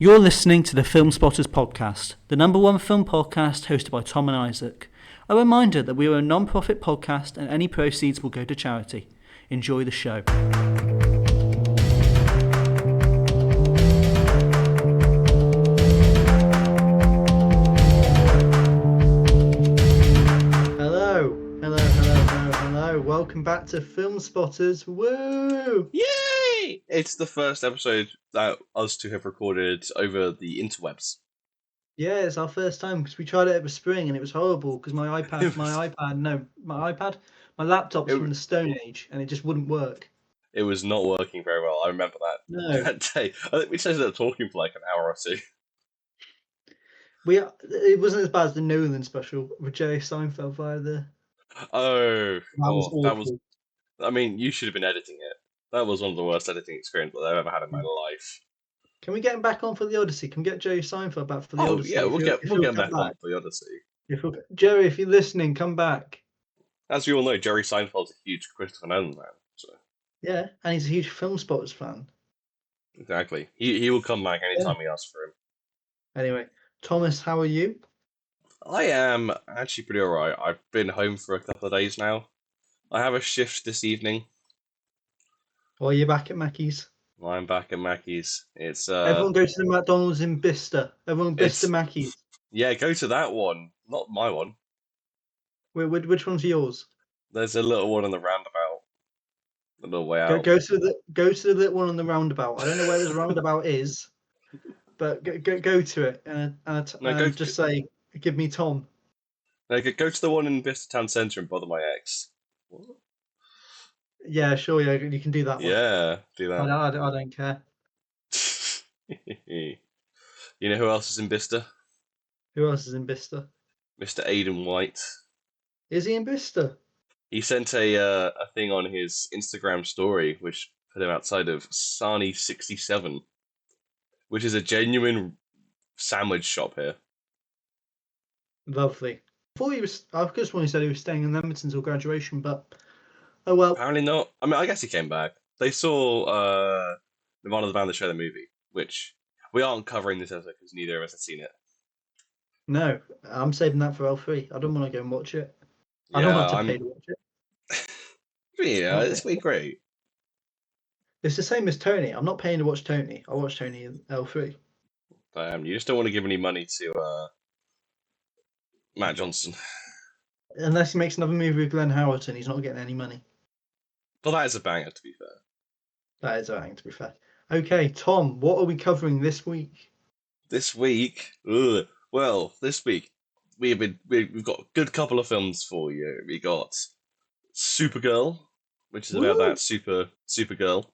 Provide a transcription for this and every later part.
You're listening to the Filmspotters podcast, the number one film podcast hosted by Tom and Isaac. A reminder that we are a non-profit podcast and any proceeds will go to charity. Enjoy the show. Hello. Welcome back to Filmspotters. Woo! Yay! It's the first episode that us two have recorded over the interwebs. Yeah, it's our first time because we tried it over spring and it was horrible because my laptop's from the Stone Age and it just wouldn't work. It was not working very well. I remember that. No. That day. I think we ended up talking for like an hour or two. It wasn't as bad as the Nolan special with Jerry Seinfeld via the. Oh, That was. I mean, you should have been editing it. That was one of the worst editing experiences I've ever had in my life. Can we get him back on for the Odyssey? Can we get Jerry Seinfeld back for the Odyssey? Yeah, we'll get him back on for the Odyssey. Jerry, if you're listening, come back. As we all know, Jerry Seinfeld's a huge Christopher Nolan fan. So. Yeah, and he's a huge Filmspotters fan. Exactly. He will come back anytime we ask for him. Anyway, Thomas, how are you? I am actually pretty alright. I've been home for a couple of days now. I have a shift this evening. Well, you're back at Mackey's. I'm back at Mackey's. It's everyone goes to the McDonald's in Bicester. Everyone Bicester Mackey's. Yeah, go to that one. Not my one. Which one's yours? There's a little one on the roundabout. A little way out. Go to the little one on the roundabout. I don't know where this roundabout is, but go to it and just say, "Give me Tom." No, go to the one in Bicester Town Centre and bother my ex. What? Yeah, sure. Yeah, you can do that one. Yeah, do that. I don't care. You know who else is in Bicester? Who else is in Bicester? Mr. Aidan White. Is he in Bicester? He sent a thing on his Instagram story, which put him outside of Sarnie 67, which is a genuine sandwich shop here. Lovely. I just when he said he was staying in Leamington until graduation, but oh well. Apparently not. I mean, I guess he came back. They saw Nirvana the Band, the show, the movie, which we aren't covering this episode because neither of us have seen it. No, I'm saving that for L3. I don't want to go and watch it. I don't want to pay to watch it. Yeah, it's been great. It's the same as Tony. I'm not paying to watch Tony. I watch Tony in L3. You just don't want to give any money to Matt Johnson. Unless he makes another movie with Glenn Howerton, he's not getting any money. Well, that is a banger, to be fair. That is a banger, to be fair. Okay, Tom, what are we covering this week? This week? This week we've got a good couple of films for you. We got Supergirl, which is about that Supergirl.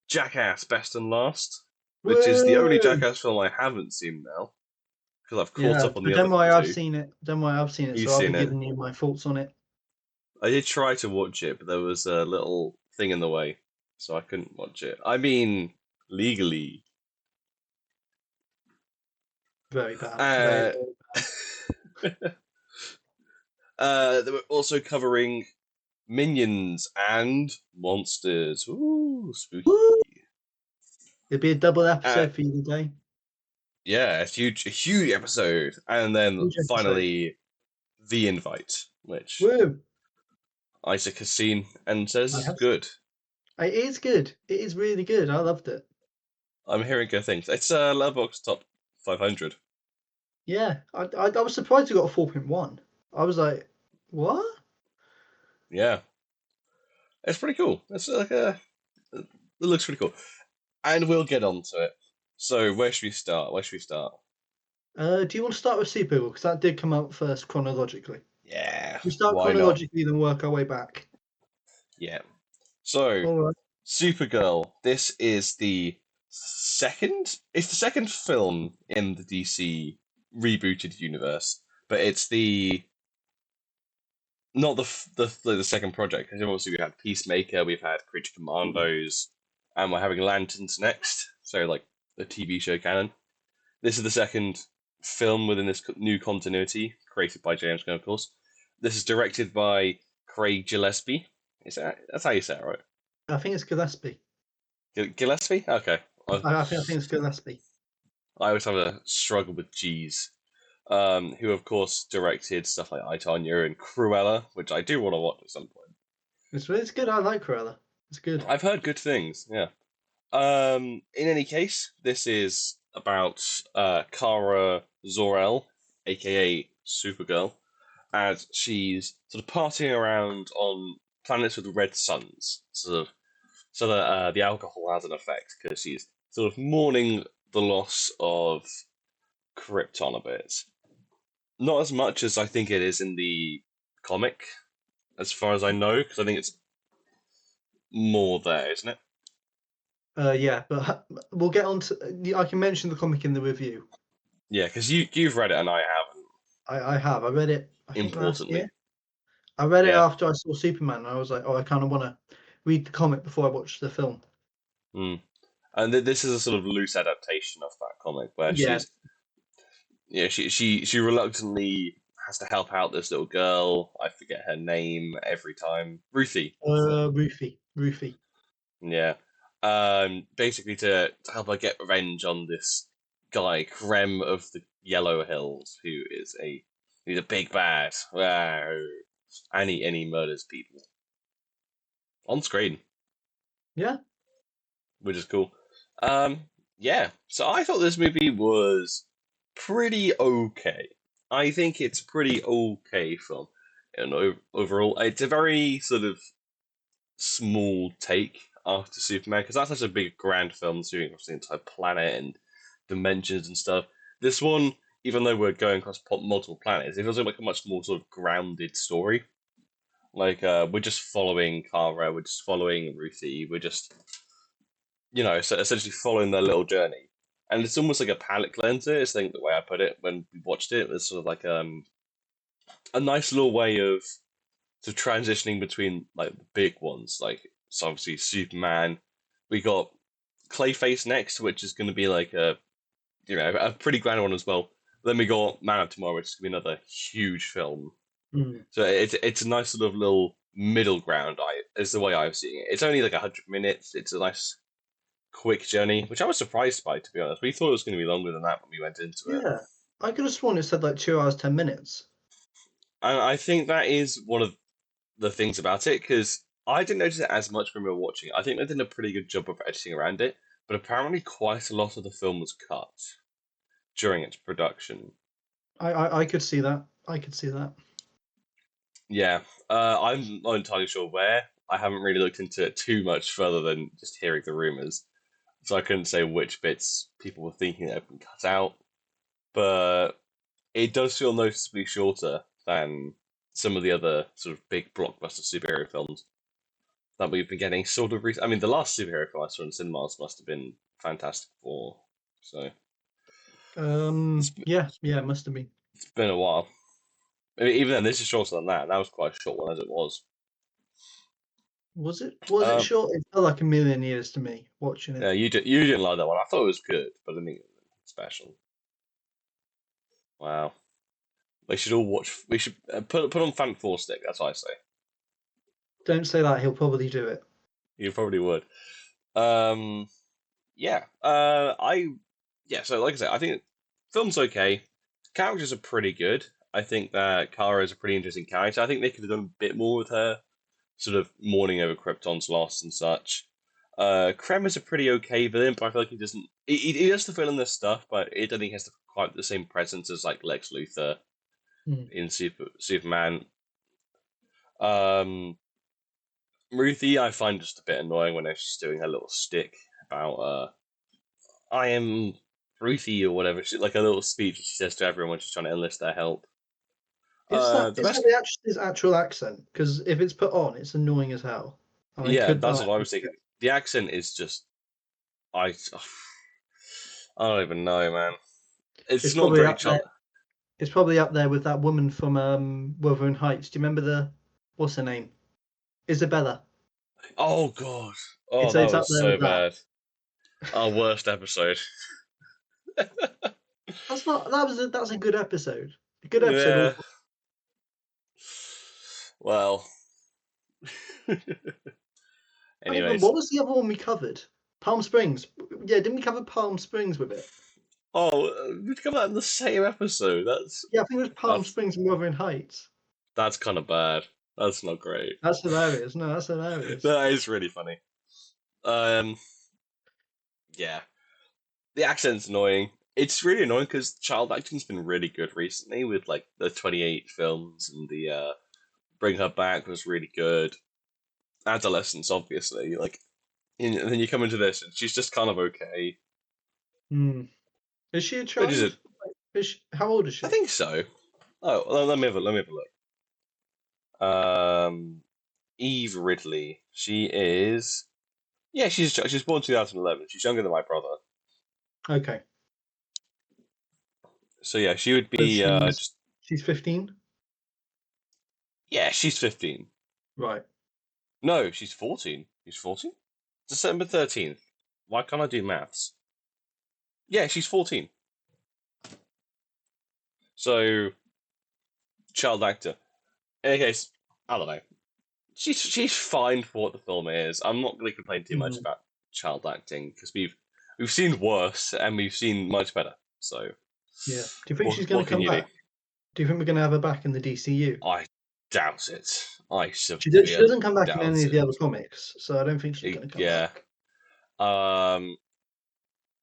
Jackass, Best and Last, which is the only Jackass film I haven't seen now. Because I've caught up on the other two. I've seen it. Don't worry, I've seen it. You've so I'll seen be it. giving you my thoughts on it. I did try to watch it, but there was a little thing in the way, so I couldn't watch it. I mean, legally. Very bad. They were also covering Minions and Monsters. Ooh, spooky. Woo! It'd be a double episode for you today. Yeah, a huge episode. And then finally, The Invite, which Isaac has seen and says is good. It is good. It is really good. I loved it. I'm hearing good things. It's a Letterboxd top 500. Yeah, I was surprised it got a 4.1. I was like, what? Yeah. It's pretty cool. It's like it looks pretty cool. And we'll get on to it. So, where should we start? Do you want to start with Supergirl? Because that did come out first chronologically. Yeah. We start chronologically, then work our way back. Yeah. So, Supergirl. This is the second film in the DC rebooted universe, but it's not the second project. Because obviously we had Peacemaker, we've had Creature Commandos, and we're having Lanterns next. So like the TV show canon. This is the second film within this new continuity, created by James Gunn, of course. This is directed by Craig Gillespie. That's how you say it, right? I think it's Gillespie. Gillespie? Okay. I think it's Gillespie. I always have a struggle with G's, who of course directed stuff like I, Tonya and Cruella, which I do want to watch at some point. It's good. I like Cruella. It's good. I've heard good things. Yeah. In any case, this is about Kara Zor-El, aka Supergirl, as she's sort of partying around on planets with red suns, sort of, so that the alcohol has an effect because she's sort of mourning the loss of Krypton a bit. Not as much as I think it is in the comic, as far as I know, because I think it's more there, isn't it? Yeah, but we'll get on to. I can mention the comic in the review. Yeah, because you've read it and I haven't. I have. I read it. I think last Importantly, year. I read it yeah. after I saw Superman, and I was like, oh, I kind of want to read the comic before I watch the film. Mm. And this is a sort of loose adaptation of that comic where Yeah, she reluctantly has to help out this little girl. I forget her name every time. Ruthie, that's it. Roofy. Yeah. Basically to help her get revenge on this guy, Krem of the Yellow Hills, who is he's a big bad. Wow. And he murders people on screen, Yeah, which is cool. Um, yeah. So I thought this movie was pretty okay. I think it's a pretty okay film. And overall, it's a very sort of small take after Superman because that's such a big grand film doing across the entire planet and dimensions and stuff. This one, even though we're going across multiple planets, it feels like a much more sort of grounded story. Like we're just following Kara, we're just following Ruthie, we're just essentially following their little journey. And it's almost like a palate cleanser. Is I think the way I put it when we watched it. It was sort of like a nice little way of transitioning between like the big ones, like so obviously Superman. We got Clayface next, which is going to be like a pretty grand one as well. Then we got Man of Tomorrow, which is going to be another huge film. mm. So it's a nice sort of little middle ground. Is the way I'm seeing it. It's only like 100 minutes. It's a nice quick journey, which I was surprised by, to be honest. We thought it was going to be longer than that when we went into it. Yeah. I could have sworn it said like 2 hours 10 minutes. And I think that is one of the things about it because I didn't notice it as much when we were watching it. I think they did a pretty good job of editing around it, but apparently quite a lot of the film was cut during its production. I could see that. I could see that. Yeah, I'm not entirely sure where. I haven't really looked into it too much further than just hearing the rumors, so I couldn't say which bits people were thinking that had been cut out. But it does feel noticeably shorter than some of the other sort of big blockbuster superhero films that we've been getting sort of recently. I mean, the last superhero film I saw in cinemas must have been Fantastic Four. So Yeah, it must have been. it's been a while. I mean, even then, this is shorter than that. And that was quite a short one as it was. Was it? Was it Um, short? It felt like a million years to me watching yeah, it. you didn't like that one. I thought it was good, but I didn't think it was special. Wow. We should all watch. We should put on Fan Four Stick. That's what I say. Don't say that. He'll probably do it. You probably would. Um, yeah. Yeah. So, like I said, I think film's okay. Characters are pretty good. I think that Kara is a pretty interesting character. I think they could have done a bit more with her, sort of mourning over Krypton's loss and such. Krem is a pretty okay villain, but I feel like he doesn't. He does the villainous stuff, but I don't think he has quite the same presence as like Lex Luthor Mm. in Superman. Um, Ruthie, I find just a bit annoying when she's doing her little stick about I am Ruthie or whatever. She, like a little speech she says to everyone when she's trying to enlist their help. Is that The is that best, his actual accent? Because if it's put on, it's annoying as hell. And I yeah, could. that's what I was thinking. The accent is just I, I don't even know, man. It's It's not probably very up there. It's probably up there with that woman from Wuthering Heights. Do you remember what's her name? Isabella. Oh god, oh that It's up was there so with that. bad. Our worst episode. That's not. That's a good episode. A good episode. Yeah. Well. I don't remember. Anyways, What was the other one we covered? Palm Springs. Yeah, didn't we cover Palm Springs with it? Oh, we'd come out in the same episode. Yeah, I think it was Palm That's Springs and Wuthering Heights. that's kind of bad. That's not great. That's hilarious. No, that's hilarious. That is really funny. Yeah, the accent's annoying. It's really annoying because child acting's been really good recently with like the 28 films and the Bring Her Back was really good. Adolescence, obviously, and then you come into this and she's just kind of okay. Hmm. Is she a Which is child? How old is she? I think so. Oh, well, let me have a look. Eve Ridley. She is. Yeah, she's born 2011. She's younger than my brother. Okay. So yeah, she would So be she's 15? yeah, she's 15. Right. No, she's 14. She's 14? December 13th. Why can't I do maths? Yeah, she's 14. So, child actor. In any case, I don't know. She's fine for what the film is. I'm not going to complain too much about child acting because we've seen worse and we've seen much better. So, yeah. Do you think she's going to come back? Do you think we're going to have her back in the DCU? I doubt it. I She doesn't come back in doubt any of it. the other comics, so I don't think she's going to come back.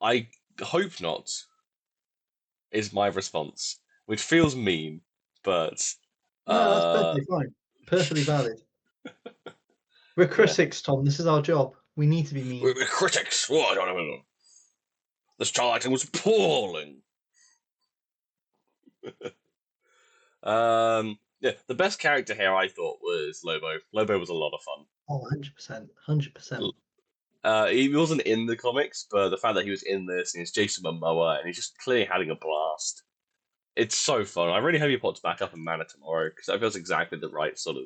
I hope not. Is my response, which feels mean, but No, that's perfectly fine. Perfectly valid. We're critics, Tom. This is our job. We need to be mean. We're critics. Oh, I don't know. This child acting was appalling. Yeah, the best character here I thought was Lobo. Lobo was a lot of fun. Oh, 100%. 100%. He wasn't in the comics, but the fact that he was in this and he's Jason Momoa and he's just clearly having a blast. It's so fun. I really hope he pops back up in Man of Tomorrow because that feels exactly the right sort of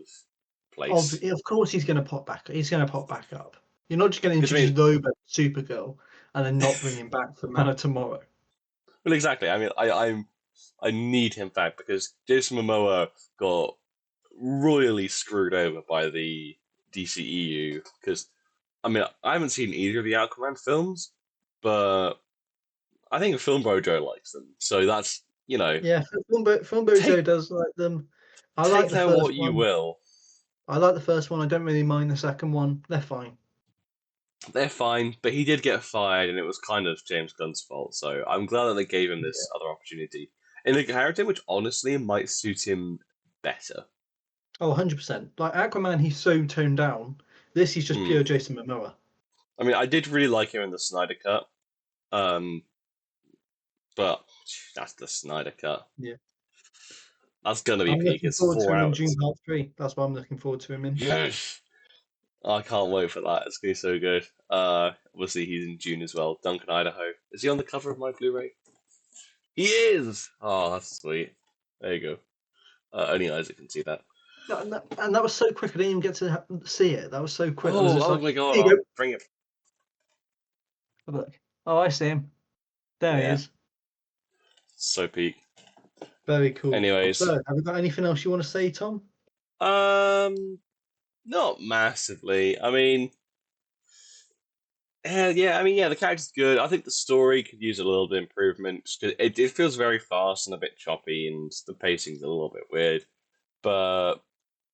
place. Of course he's going to pop back. He's going to pop back up. You're not just going to 'Cause, I introduce mean- Lobo to Supergirl and then not bring him back for Man of Tomorrow. Well, exactly. I mean, I need him back because Jason Momoa got royally screwed over by the DCEU. Because I mean, I haven't seen either of the Aquaman films, but I think Film Bojo likes them. So that's Yeah, Film Bojo does like them. I like take the that first what you one. will. I like the first one. I don't really mind the second one. They're fine. They're fine, but he did get fired, and it was kind of James Gunn's fault. So I'm glad that they gave him this other opportunity in a character which honestly might suit him better. Oh, 100%. Like Aquaman, he's so toned down. This, he's just pure Jason Momoa. I mean, I did really like him in the Snyder Cut, but that's the Snyder Cut. Yeah. That's gonna be I'm peak. looking It's forward to 4 him in hours. June Part 3. That's what I'm looking forward to him in. Yes. I can't wait for that. It's gonna be so good. Obviously he's in June as well. Duncan, Idaho. Is he on the cover of my Blu-ray? He is. Oh, that's sweet. There you go. Only Isaac can see that. And that was so quick. I didn't even get to see it. That was so quick. Oh my god! Here you go. Bring it. Look. Oh, I see him. There he is. So peak. Very cool. Anyways, so have you got anything else you want to say, Tom? not massively. I mean, the character's good. I think the story could use a little bit of improvement because it feels very fast and a bit choppy, and the pacing's a little bit weird. But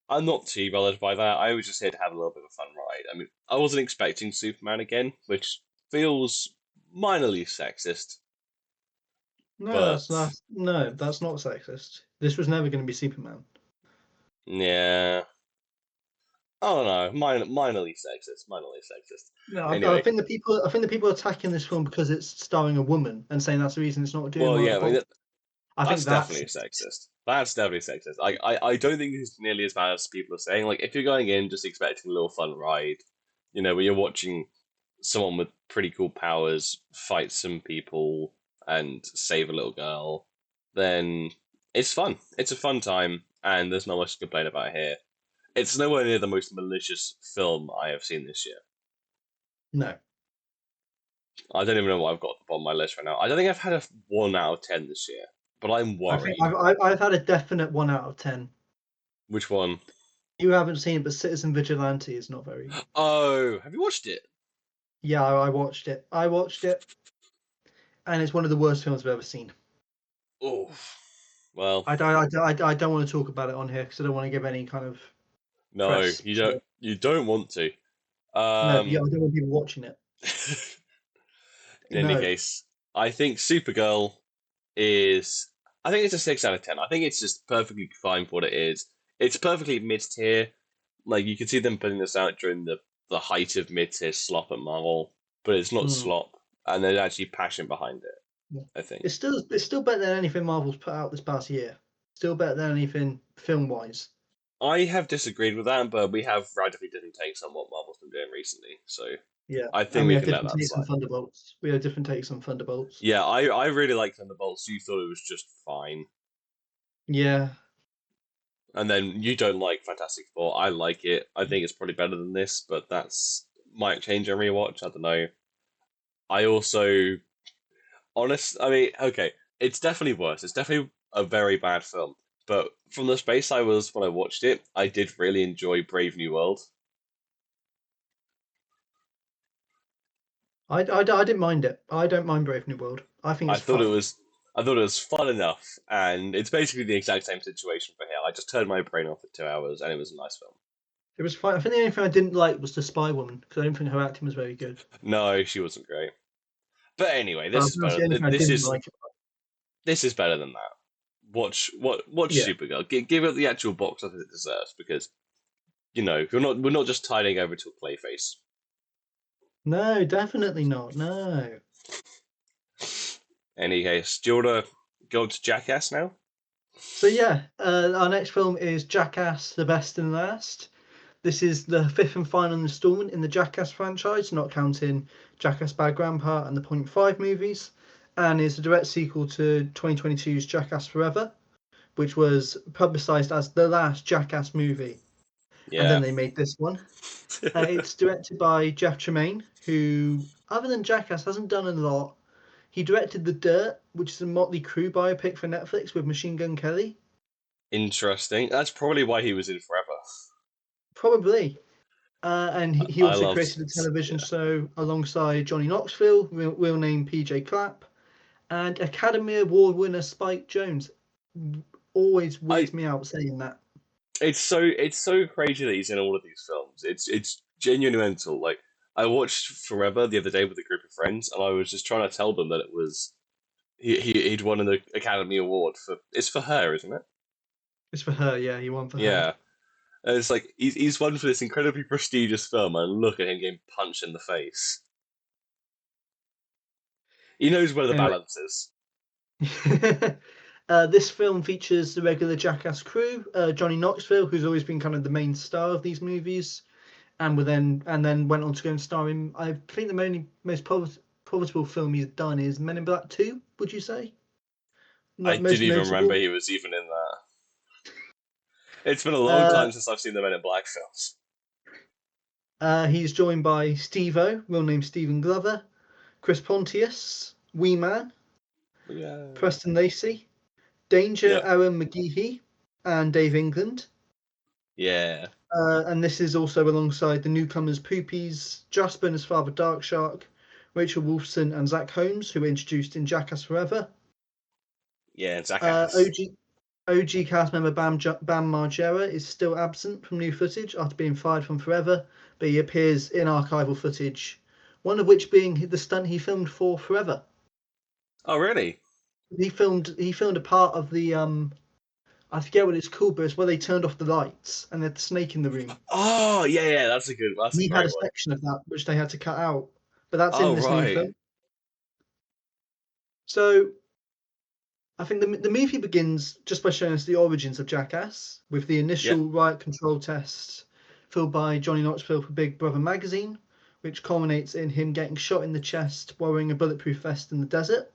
I'm not too bothered by that. I was just here to have a little bit of a fun ride. I mean, I wasn't expecting Superman again, which feels minorly sexist. No, that's not sexist. This was never going to be Superman. Yeah. I don't know. Minorly sexist. No, Anyway. I think the people attacking this film because it's starring a woman and saying that's the reason it's not doing well. Yeah, I think that's definitely sexist. That's definitely sexist. I don't think it's nearly as bad as people are saying. Like, if you're going in just expecting a little fun ride, where you're watching someone with pretty cool powers fight some people and save a little girl, then it's fun. It's a fun time, and there's not much to complain about here. It's nowhere near the most malicious film I have seen this year. No. I don't even know what I've got at the bottom of my list right now. I don't think I've had a 1 out of 10 this year, but I'm worried. I've had a definite 1 out of 10. Which one? You haven't seen it, but Citizen Vigilante is not very good. Oh, have you watched it? Yeah, I watched it. And it's one of the worst films I've ever seen. Oh, well, I don't want to talk about it on here because I don't want to give any kind of no, press you to don't. it. You don't want to. No, yeah, Um, I don't want people watching it. in any No. case, I think Supergirl is. I think it's a 6 out of 10. I think it's just perfectly fine for what it is. It's perfectly mid tier. Like you can see them putting this out during the height of mid tier slop at Marvel, but it's not Mm. slop, and there's actually passion behind it. Yeah. I think. It's still better than anything Marvel's put out this past year. Still better than anything film wise. I have disagreed with that, but we have radically different takes on what Marvel's been doing recently, so Yeah. I And think we we have can let different that takes on slide. Thunderbolts. We have different takes on Thunderbolts. Yeah, I really liked Thunderbolts. You thought it was just fine, Yeah. and then you don't like Fantastic Four. I like it. I think it's probably better than this, but that's might change on rewatch. I don't know. I also I mean, okay, it's definitely worse. It's definitely a very bad film. But from the space I was when I watched it, I did really enjoy Brave New World. I didn't mind it. I don't mind Brave New World. I think I it's thought it fun. was I thought it was fun enough, and it's basically the exact same situation for here. I just turned my brain off for 2 hours, and it was a nice film. It was fun. I think the only thing I didn't like was the spy woman because I didn't think her acting was very good. No, she wasn't great. But anyway, But this is that's better. the only thing I didn't like. This is better than that. Watch Yeah. Supergirl. Give it the actual box office it deserves because we're not just tiding over to a Clayface. No, definitely not. No. Any case, do you want to go to Jackass now? So yeah, our next film is Jackass: The Best and Last. This is the fifth and final installment in the Jackass franchise, not counting Jackass Bad Grandpa and the Point Five movies, and is a direct sequel to 2022's Jackass Forever, which was publicized as the last Jackass movie, and then Yeah. they made this one. It's directed by Jeff Tremaine, who, other than Jackass, hasn't done a lot. He directed The Dirt, which is a Motley Crue biopic for Netflix with Machine Gun Kelly. Interesting. That's probably why he was in Forever. Probably. And he I also loved. created a television Yeah. show alongside Johnny Knoxville, real name PJ Clapp, and Academy Award winner Spike Jonze. Always I. weirds me out saying that. It's so crazy that he's in all of these films. It's genuinely mental. Like I watched Forever the other day with a group of friends, and I was just trying to tell them that it was he'd won an Academy Award for. It's for her, isn't it? It's for her, yeah, he won for her. Yeah. And it's like he's won for this incredibly prestigious film, and look at him getting punched in the face. He knows where the Anyway, balance is. this film features the regular Jackass crew, Johnny Knoxville, who's always been kind of the main star of these movies, and then went on to go and star in. I think the most profitable film he's done is Men in Black 2. Would you say? I Not didn't most even remember notable. he was even in that. It's been a long Uh, time since I've seen the Men in Black films. he's joined by Steve-O, real name Stephen Glover, Chris Pontius, Wee Man, Yeah. Preston Lacey, Danger Yep. Aaron McGeehee, and Dave England. Yeah. And this is also alongside the newcomers Poopies, Jasper and his father Darkshark, Rachel Wolfson, and Zach Holmes, who were introduced in Jackass Forever. Yeah, Uh, Jackass. OG cast member Bam Margera is still absent from new footage after being fired from Forever, but he appears in archival footage, one of which being the stunt he filmed for Forever. Oh, really? He filmed a part of the I forget what it's called, but it's where they turned off the lights and they had the snake in the room. Oh, yeah, yeah. That's a He had great a one. section of that which they had to cut out, but that's in Oh, this new right. film. So I think the movie begins just by showing us the origins of Jackass, with the Yep. initial riot control tests filled by Johnny Knoxville for Big Brother magazine, which culminates in him getting shot in the chest while wearing a bulletproof vest in the desert.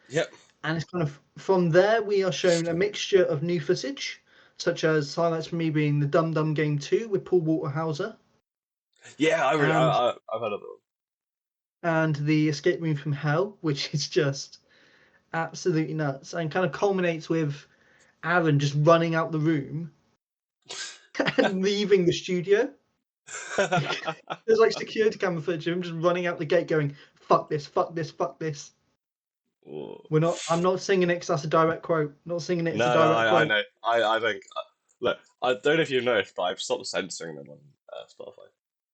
Yep. And it's kind of from there we are shown a mixture of new footage, such as highlights for me being the Dum Dum Game 2 with Paul Waterhauser Yeah, and I've heard of it. the Escape Room from Hell, which is just absolutely nuts and kind of culminates with Aaron just running out the room and leaving the studio. There's like security camera footage of him just running out the gate going, fuck this, fuck this, fuck this. I'm not singing it because that's a direct quote. Not singing it, it's a No, direct I quote. know. I think. Look, I don't know if you've noticed, but I've stopped censoring them on Spotify.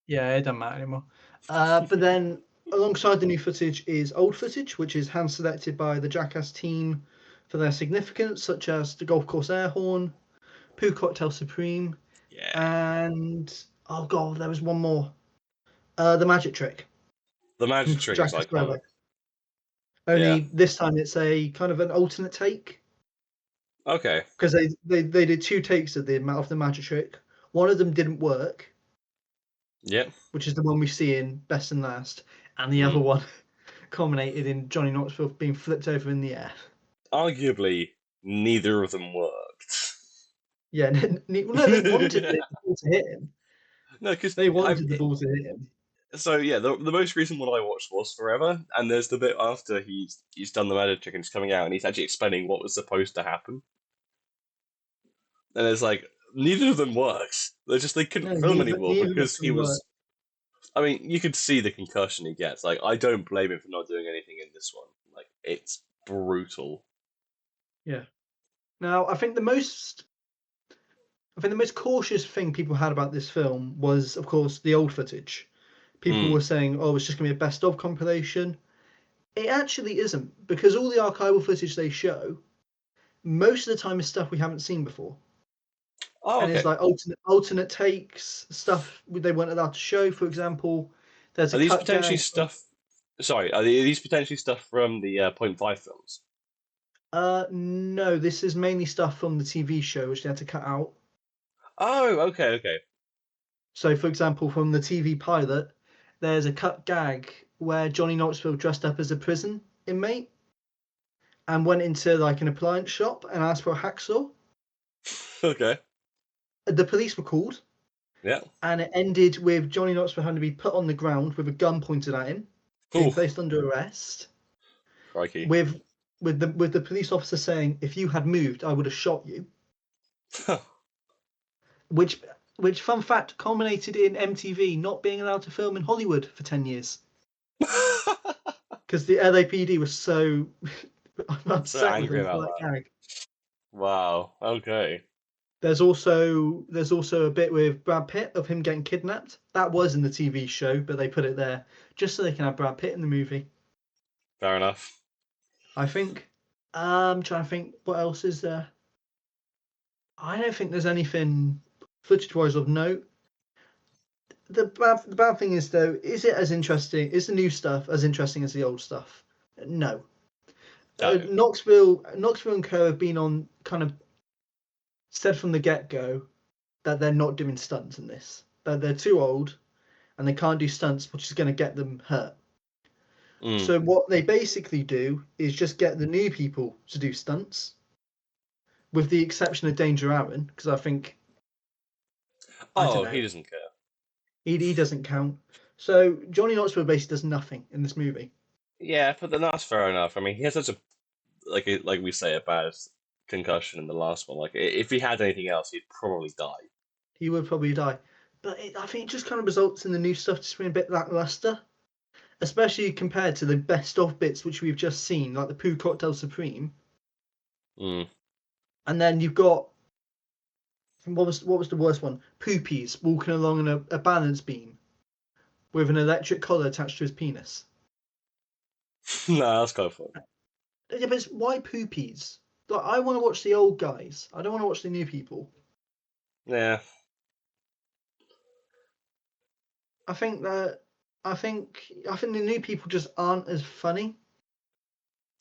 Yeah, it doesn't matter anymore. But then alongside the new footage is old footage, which is hand selected by the Jackass team for their significance, such as the golf course air horn, Poo Cocktail Supreme, Yeah. and oh god, there was one more. The magic trick. The magic From trick is Jackass iconic. Forever. Yeah. Only this time it's a kind of an alternate take. Okay. Because they did 2 takes of the magic trick. One of them didn't work, Yep. which is the one we see in Best and Last, and the other one culminated in Johnny Knoxville being flipped over in the air. Arguably, neither of them worked. Yeah, no, they wanted the ball to hit him. No, because They wanted the ball to hit him. So yeah, the most recent one I watched was Forever, and there's the bit after he's done the magic trick and he's coming out and he's actually explaining what was supposed to happen. And it's like neither of them works. They couldn't film anymore because he was. I mean, you could see the concussion he gets. Like, I don't blame him for not doing anything in this one. Like, it's brutal. Yeah. Now, I think the most cautious thing people had about this film was, of course, the old footage. People were saying, "Oh, it's just going to be a best of compilation." It actually isn't, because all the archival footage they show, most of the time is stuff we haven't seen before. Oh, and okay. it's like alternate takes, stuff they weren't allowed to show. For example, there's Are a these cut potentially gag. stuff? Sorry, are these potentially stuff from the .5 films? No, this is mainly stuff from the TV show, which they had to cut out. Oh, okay. So, for example, from the TV pilot, there's a cut gag where Johnny Knoxville dressed up as a prison inmate and went into like an appliance shop and asked for a hacksaw. Okay. The police were called. Yeah. And it ended with Johnny Knoxville having to be put on the ground with a gun pointed at him, being placed under arrest. Crikey. With the police officer saying, "If you had moved, I would have shot you." Which fun fact culminated in MTV not being allowed to film in Hollywood for 10 years. Because the LAPD was so upset with them for that gag. Wow. Okay. There's also a bit with Brad Pitt of him getting kidnapped. That was in the TV show, but they put it there just so they can have Brad Pitt in the movie. Fair enough. I think. I'm trying to think what else is there. I don't think there's anything footage-wise of note. The bad thing is though, is it as interesting? Is the new stuff as interesting as the old stuff? No. Knoxville and Co have been on kind of said from the get-go that they're not doing stunts in this. That they're too old and they can't do stunts, which is going to get them hurt. So what they basically do is just get the new people to do stunts, with the exception of Danger Aaron, because I think. He doesn't care. He doesn't count. So Johnny Knoxville basically does nothing in this movie. Yeah, but then that's fair enough. I mean, he has such a like we say, a bad concussion in the last one. Like, if he had anything else, he'd probably die. He would probably die. But I think it just kind of results in the new stuff just being a bit lackluster. Especially compared to the best of bits which we've just seen, like the Poo Cocktail Supreme. And then you've got what was the worst one? Poopies walking along on a balance beam with an electric collar attached to his penis. No, that's kind of fun. Yeah, but why Poopies? Like, I want to watch the old guys. I don't want to watch the new people. Yeah. I think the new people just aren't as funny.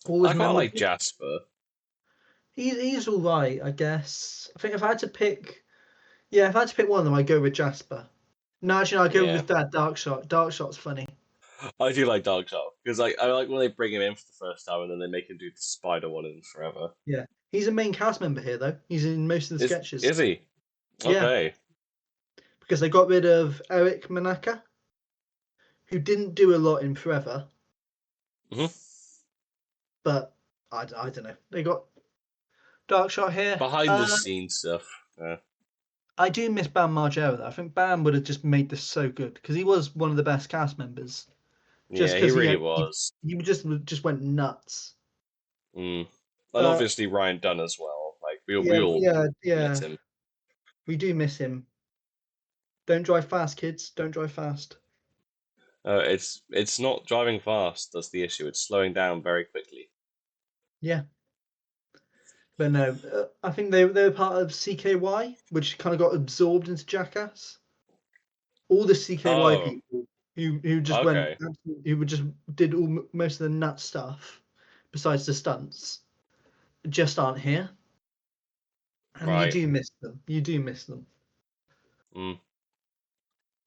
I quite like Jasper. He's all right, I guess. I think if I had to pick one of them, I'd go with Jasper. No, actually, I'd go with Dad, Darkshot. Darkshot's funny. I do like Darkshot because I like when they bring him in for the first time and then they make him do the spider one in Forever. Yeah, he's a main cast member here though. He's in most of the sketches. Is he? Okay. Yeah. Because they got rid of Eric Manaka, who didn't do a lot in Forever. But I don't know. They got Darkshot here. Behind the scenes stuff. Yeah. I do miss Bam Margera though. I think Bam would have just made this so good because he was one of the best cast members. Just Yeah, he because really he was. he just went nuts. Mm. And But obviously Ryan Dunn as well. Like we yeah, all miss yeah, him. we do miss him. Don't drive fast, kids. Don't drive fast. It's not driving fast that's the issue. It's slowing down very quickly. Yeah, but no, I think they were part of CKY, which kind of got absorbed into Jackass. All the CKY Oh, people who just went, okay, who just did most of the nut stuff, besides the stunts, just aren't here, and you right. do miss them. You do miss them. Mm.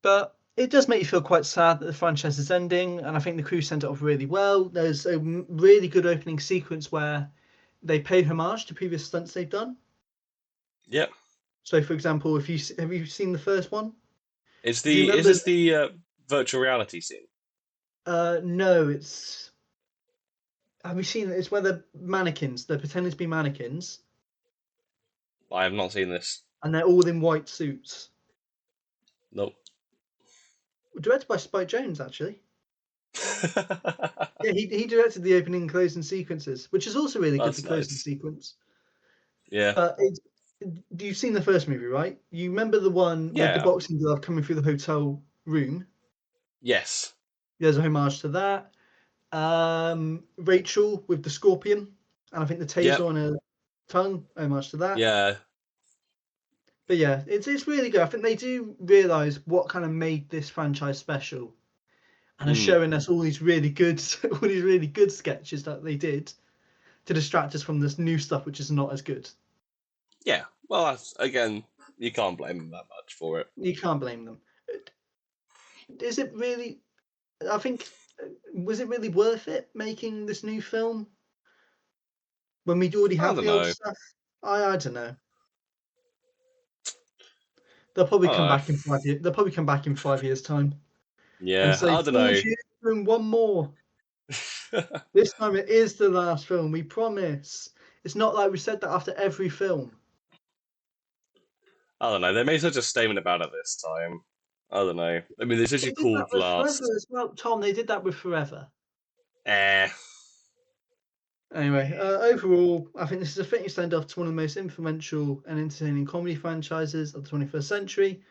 But it does make you feel quite sad that the franchise is ending, and I think the crew sent it off really well. There's a really good opening sequence where they pay homage to previous stunts they've done. Yep. So, for example, if you have you seen the first one? Is Do you the is remember? this the virtual reality scene? No, it's. Have you seen it? It's where the mannequins. They're pretending to be mannequins, I have not seen this. and they're all in white suits. Nope. Directed by Spike Jonze, actually. Yeah, he directed the opening and closing sequences, which is also really good. The That's closing nice. sequence. Yeah. It's, you've seen the first movie, right? You remember the one with the Yeah. boxing glove coming through the hotel room? Yes. There's a homage to that. Rachel with the scorpion, and I think the Yep. taser on her tongue, homage to that. Yeah. But yeah, it's really good. I think they do realise what kind of made this franchise special, and are Mm. showing us all these really good, all these really good sketches that they did to distract us from this new stuff, which is not as good. Yeah. Well, that's, again, you can't blame them that much for it. You can't blame them. Is it really? I think was it really worth it making this new film when we already I have don't the old know. stuff? I don't know. They'll probably I come don't back in 5 years. They'll probably come back in 5 years' time and Yeah, say, I don't "Fools, know. you doing one more. I This time it is the last film. We promise." It's not like we said that after every film. don't know. They made such a statement about it this time. I don't know. I mean, it's They actually did that called with Forever Last. as well, Tom. They did that with Forever. Eh. Anyway, overall, I think this is a fitting send-off to one of the most influential and entertaining comedy franchises of the 21st century.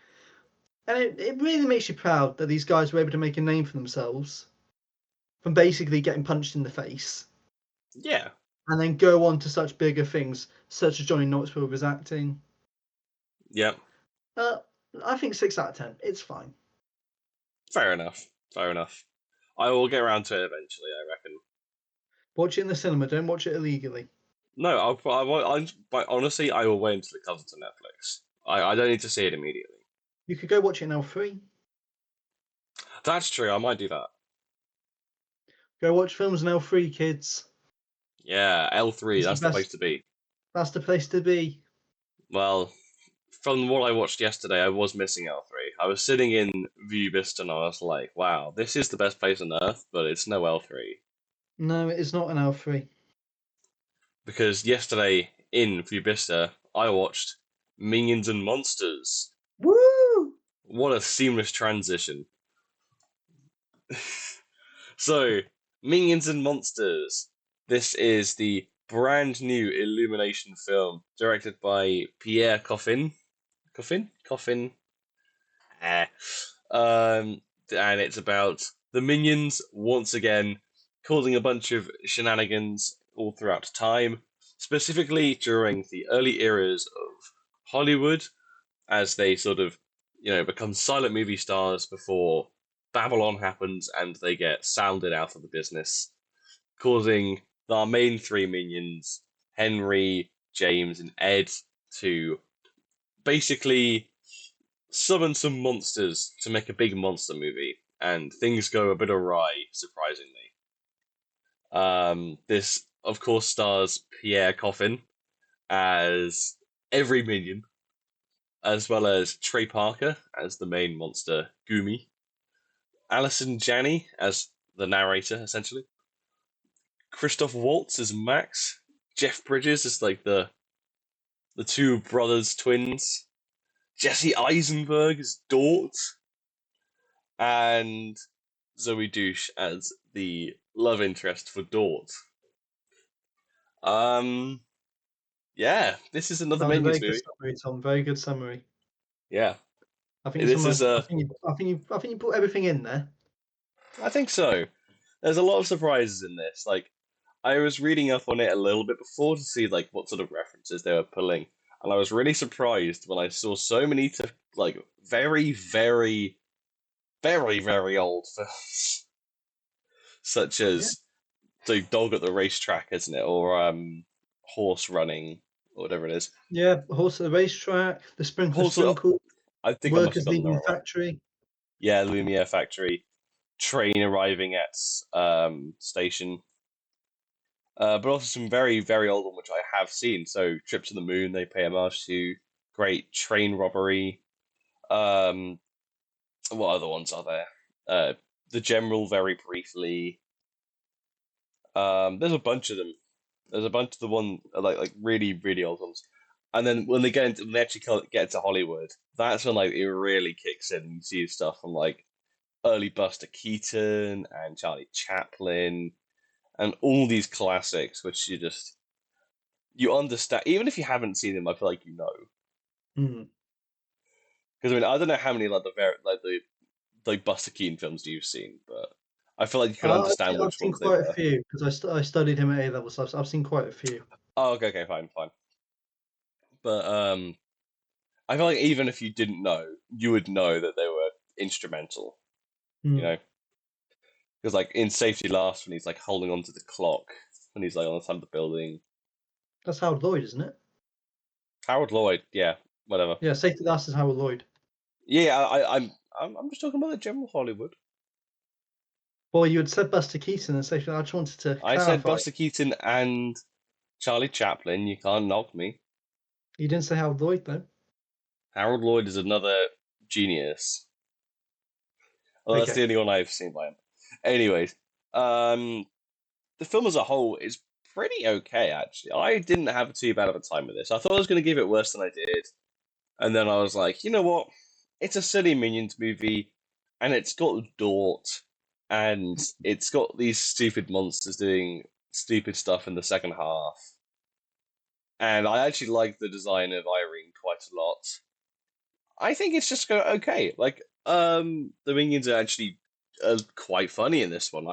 And it really makes you proud that these guys were able to make a name for themselves from basically getting punched in the face Yeah. and then go on to such bigger things, such as Johnny Knoxville with his acting. Yep. Uh, I think 6 out of 10. It's fine. Fair enough. Fair enough. I will get around to it eventually, I reckon. Watch it in the cinema. Don't watch it illegally. No, but honestly, I will wait until it comes to Netflix. I don't need to see it immediately. You could go watch it in L3. That's true. I might do that. Go watch films in L3, kids. Yeah, L3. It's the That's the place best. to be. That's the place to be. Well, from what I watched yesterday, I was missing L3. I was sitting in View Vista and I was like, wow, this is the best place on earth, but it's no L3. No, it is not an L3. Because yesterday in View Vista, I watched Minions and Monsters. Woo! What a seamless transition. So, Minions and Monsters. This is the brand new Illumination film directed by Pierre Coffin. Coffin? Eh. And it's about the minions once again causing a bunch of shenanigans all throughout time, specifically during the early eras of Hollywood, as they sort of, become silent movie stars before Babylon happens and they get sounded out of the business, causing our main three minions, Henry, James, and Ed, to basically summon some monsters to make a big monster movie, and things go a bit awry, surprisingly. This, of course, stars Pierre Coffin as every minion, as well as Trey Parker as the main monster, Gumi, Alison Janney as the narrator, essentially, Christoph Waltz as Max, Jeff Bridges as like the two brothers, twins, Jesse Eisenberg as Dort, and Zoe Douche as the love interest for Dort. Yeah, this is another That was a very Minions good movie. summary, Tom. Very good summary. Yeah, I think you this is summarized. I think you put everything in there. I think so. There's a lot of surprises in this. Like, I was reading up on it a little bit before to see like what sort of references they were pulling, and I was really surprised when I saw so many like very, very, very, very old films, such Yeah. as the dog at the racetrack, isn't it, or horse running, or whatever it is. Yeah. Horse at the racetrack. The sprinkler Horse. sprinkle. I think I must have Workers gotten the leaving the right one. factory. Yeah, Lumiere Factory, train arriving at station. But also some very, very old one which I have seen. So Trip to the Moon, they pay homage to. Great train robbery. Um, what other ones are there? The General, very briefly. There's a bunch of them. There's a bunch of the one like really, really old ones. And then when they actually get to Hollywood, that's when like it really kicks in. You see stuff from like early Buster Keaton and Charlie Chaplin and all these classics, which you understand. Even if you haven't seen them, I feel like you know. Mm. Because I mean, I don't know how many like Buster Keaton films you've seen, but I feel like you can understand I've which seen ones they quite a were. few because I studied him at A level, so I've seen quite a few. Oh, okay, fine, fine. But I feel like even if you didn't know, you would know that they were instrumental. You Mm. know, because like in Safety Last, when he's like holding onto the clock, when he's like on the side of the building. That's Howard Lloyd, isn't it? Howard Lloyd, yeah, whatever. Yeah, Safety Last is Howard Lloyd. Yeah, I'm just talking about the general Hollywood. Well, you had said Buster Keaton and Safety Last. I just wanted to I said clarify. Buster Keaton and Charlie Chaplin. You can't knock me. You didn't say Howard Lloyd though. Harold Lloyd is another genius. Well, that's the Okay. only one I've seen by him. Anyways, um, the film as a whole is pretty okay, actually. I didn't have too bad of a time with this. I thought I was going to give it worse than I did. And then I was like, you know what? It's a silly Minions movie, and it's got Dort, and it's got these stupid monsters doing stupid stuff in the second half. And I actually like the design of Irene quite a lot. I think it's just okay. Like, the minions are actually quite funny in this one.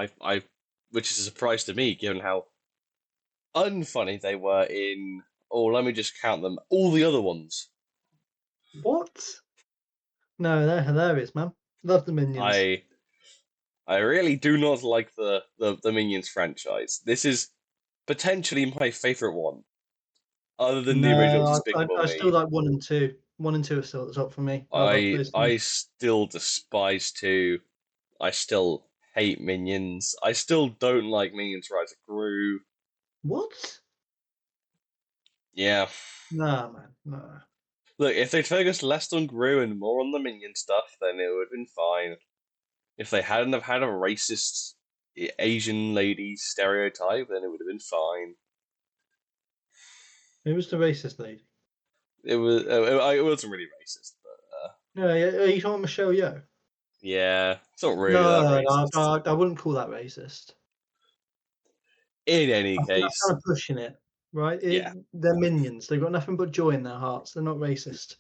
Which is a surprise to me, given how unfunny they were in. Oh, let me just count them. All the other ones. What? No, they're hilarious, man. Love the Minions. I I really do not like the Minions franchise. This is potentially my favorite one, other than the original No, Despicable I still Me. like 1 and 2. 1 and 2 are still at the top for me out of that first one. I still despise two. I still hate Minions. I still don't like Minions Rise of Gru. What? Yeah. Nah, man. Nah. Look, if they'd focused less on Gru and more on the Minion stuff, then it would have been fine. If they hadn't have had a racist Asian lady stereotype, then it would have been fine. Who was the racist lady? It wasn't really racist, but No, are you talking Michelle Yeoh? yeah, it's not really that No, racist. I wouldn't call that racist. In any I think that's case, kind of pushing it, right? yeah. They're minions. They've got nothing but joy in their hearts. They're not racist.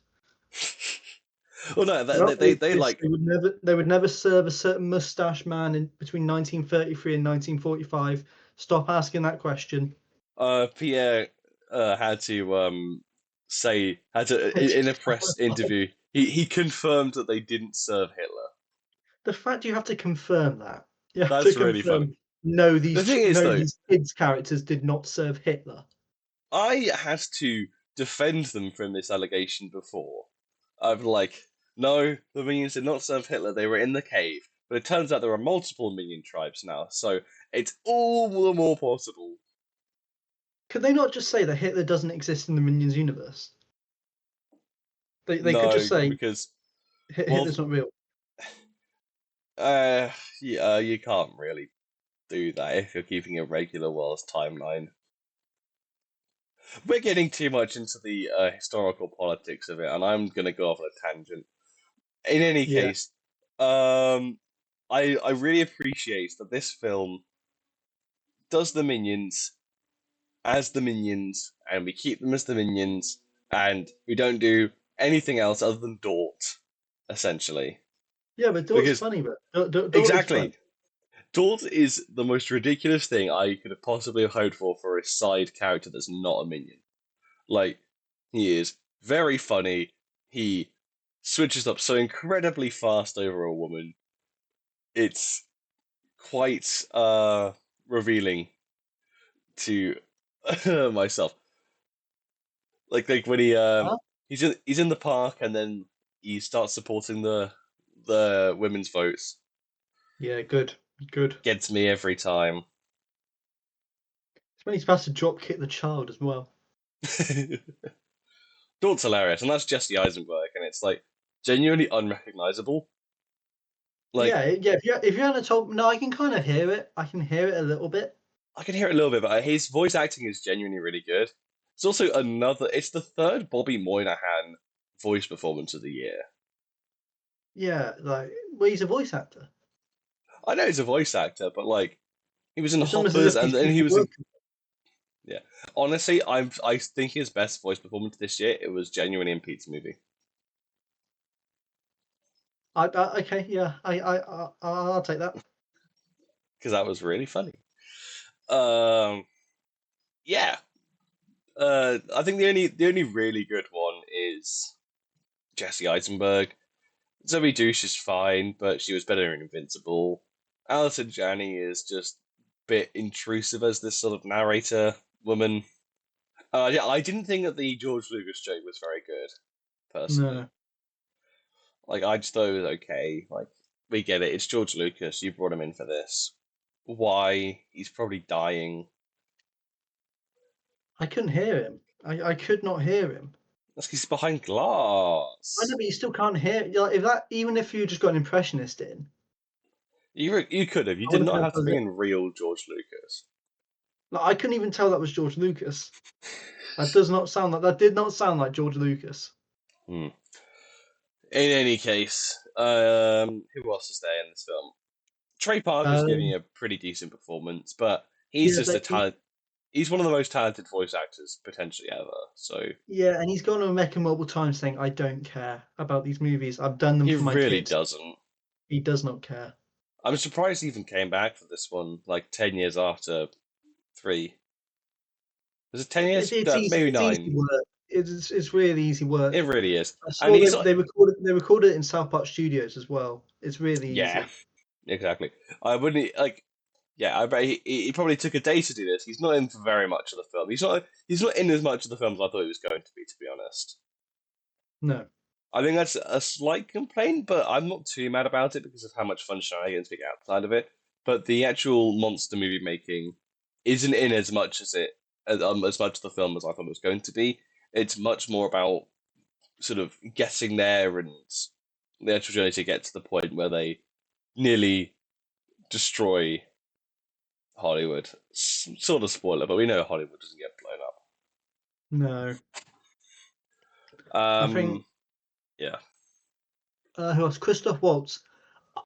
Well, no, They're not they racist. like They would never serve a certain mustache man in between 1933 and 1945. Stop asking that question. Pierre had to in a press interview he confirmed that they didn't serve Hitler. The fact you have to confirm that, you have to That's really funny. confirm. No, The thing is, though, these kids' characters did not serve Hitler. I had to defend them from this allegation before. I've like, no, the minions did not serve Hitler. They were in the cave, but it turns out there are multiple minion tribes now, so it's all the more possible. Could they not just say that Hitler doesn't exist in the Minions universe? They could just No, say because well, Hitler's not real. yeah, you can't really do that if you're keeping a regular World's timeline. we're getting too much into the historical politics of it, and I'm gonna go off on a tangent. In any Yeah, case, um, I really appreciate that this film does the minions as the minions, and we keep them as the minions, and we don't do anything else other than Dort, essentially. yeah, but Dort's Because funny, but Dort is fun. exactly, Dort is the most ridiculous thing I could have possibly hoped for a side character that's not a minion. Like, he is very funny. He switches up so incredibly fast over a woman. It's quite revealing to myself. Like when Huh? he's in the park and then he starts supporting the women's votes. Yeah, good, good. Gets me every time. It's when he's supposed to drop kick the child as well. Dort's hilarious, and that's Jesse Eisenberg, and it's like genuinely unrecognizable. Like Yeah. If you hadn't told, no, I can kind of hear it. I can hear it a little bit. I can hear it a little bit, but his voice acting is genuinely really good. It's also another. It's the third Bobby Moynihan voice performance of the year. Yeah, like, well, he's a voice actor. I know he's a voice actor, but like he was in It's almost as Hoppers, if and he's then used he to was in. working. Yeah, honestly, I think his best voice performance this year it was genuinely in Pete's movie Okay, yeah, I'll take that. because that was really funny. Um, yeah. I think the only really good one is Jesse Eisenberg. Zoe Douche is fine, but she was better in Invincible. Alison Janney is just a bit intrusive as this sort of narrator woman. Yeah, I didn't think that the George Lucas joke was very good, personally. No, Like, I just thought it was okay. Like, we get it. It's George Lucas. You brought him in for this. Why? He's probably dying. I couldn't hear him. I could not hear him. That's 'cause he's behind I know, glass. but you still can't hear. Like, if that, even if you just got an impressionist in, You could have. You I did would have not been able have to. to bring in real George Lucas. Like, I couldn't even tell that was George Lucas. That does not sound like. That did not sound like George Lucas. Hmm. In any case, who else is there in this film? Trey Parker's giving Um, a pretty decent performance, but he's yeah, just a talent. He's one of the most talented voice actors potentially ever. So yeah, and he's gone on record multiple times saying, "I don't care about these movies. I've done them he for my really kids." doesn't. He does not care. I'm surprised he even came back for this one, like 10 years after three. Was it 10 years? It's easy. Maybe It's easy nine. work. It's really easy work. It really is. I And saw he's they recorded it in South Park Studios as well. It's really yeah, easy. exactly. I wouldn't like. Yeah, I bet he probably took a day to do this. He's not in for very much of the film. He's not in as much of the film as I thought he was going to be honest. No, I think that's a slight complaint, but I'm not too mad about it because of how much fun shenanigans we get outside of it. But the actual monster movie making isn't in as much of the film as I thought it was going to be. It's much more about sort of getting there and the actual journey to get to the point where they nearly destroy Hollywood. Sort of spoiler, but we know Hollywood doesn't get blown up. no. I think Yeah. who else? Christoph Waltz.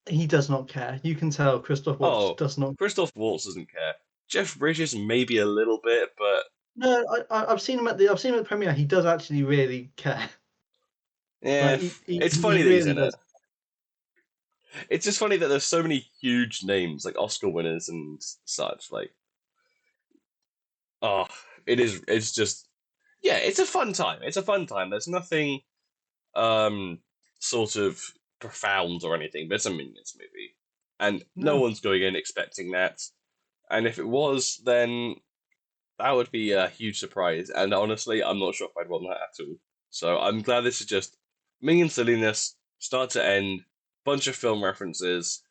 He does not care. You can tell Christoph Waltz Oh, does not. Christoph Waltz doesn't care. Jeff Bridges maybe a little bit, but No, I've seen him at the premiere. He does actually really care. yeah, Like it's he funny that he's really in it. does. It's just funny that there's so many huge names like Oscar winners and such. Like, oh, it is. It's just yeah, it's a fun time. It's a fun time. There's nothing um sort of profound or anything, but it's a Minions movie, and no No, one's going in expecting that. And if it was, then that would be a huge surprise. And honestly, I'm not sure if I'd want that at all. So I'm glad this is just Minion silliness, start to end, bunch of film references,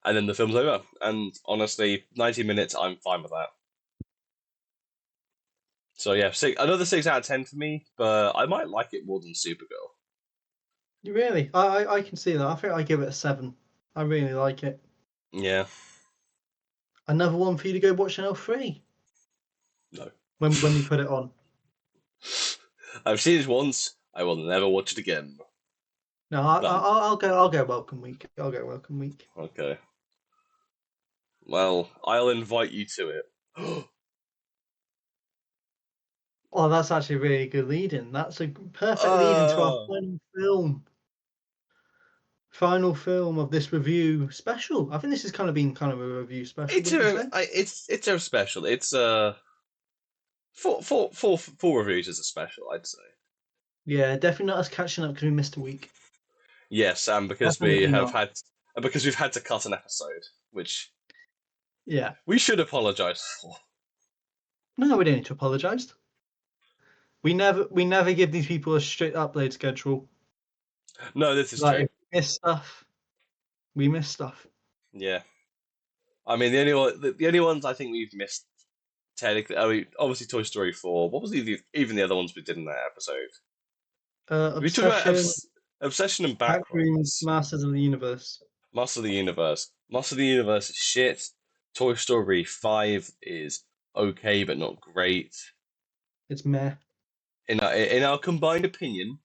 and then the film's over. And honestly, 90 minutes, I'm fine with that. So yeah, another 6 out of 10 for me, but I might like it more than Supergirl. really, I can see that. I think I give it a 7. I really like it. Yeah, Another one for you to go watch Channel 3. no. when you put it on. I've seen it once. I will never watch it again. No, Done. I'll go Welcome Week. I'll go Welcome Week. Okay. Well, I'll invite you to it. Oh, that's actually a really good lead-in. That's a perfect lead-in to our final film. Final film of this review special. I think this has kind of been kind of a review special, wouldn't you say? It's a special. It's four reviews is a special, I'd say. Yeah, definitely not us catching up because we missed a week. Yes, and because Definitely not. because we've had to cut an episode, which Yeah. we should apologise for. No, we don't need to apologise. We never give these people a strict upload schedule. No, this is Like true. if we miss stuff, we miss stuff. Yeah. I mean, the only ones I think we've missed technically. I mean, obviously Toy Story 4. What was even the other ones we did in that episode? We talked about Obsession and Backrooms. Masters of the Universe. Master of the Universe. Master of the Universe is shit. Toy Story 5 is okay, but not great. It's meh. In our combined opinion.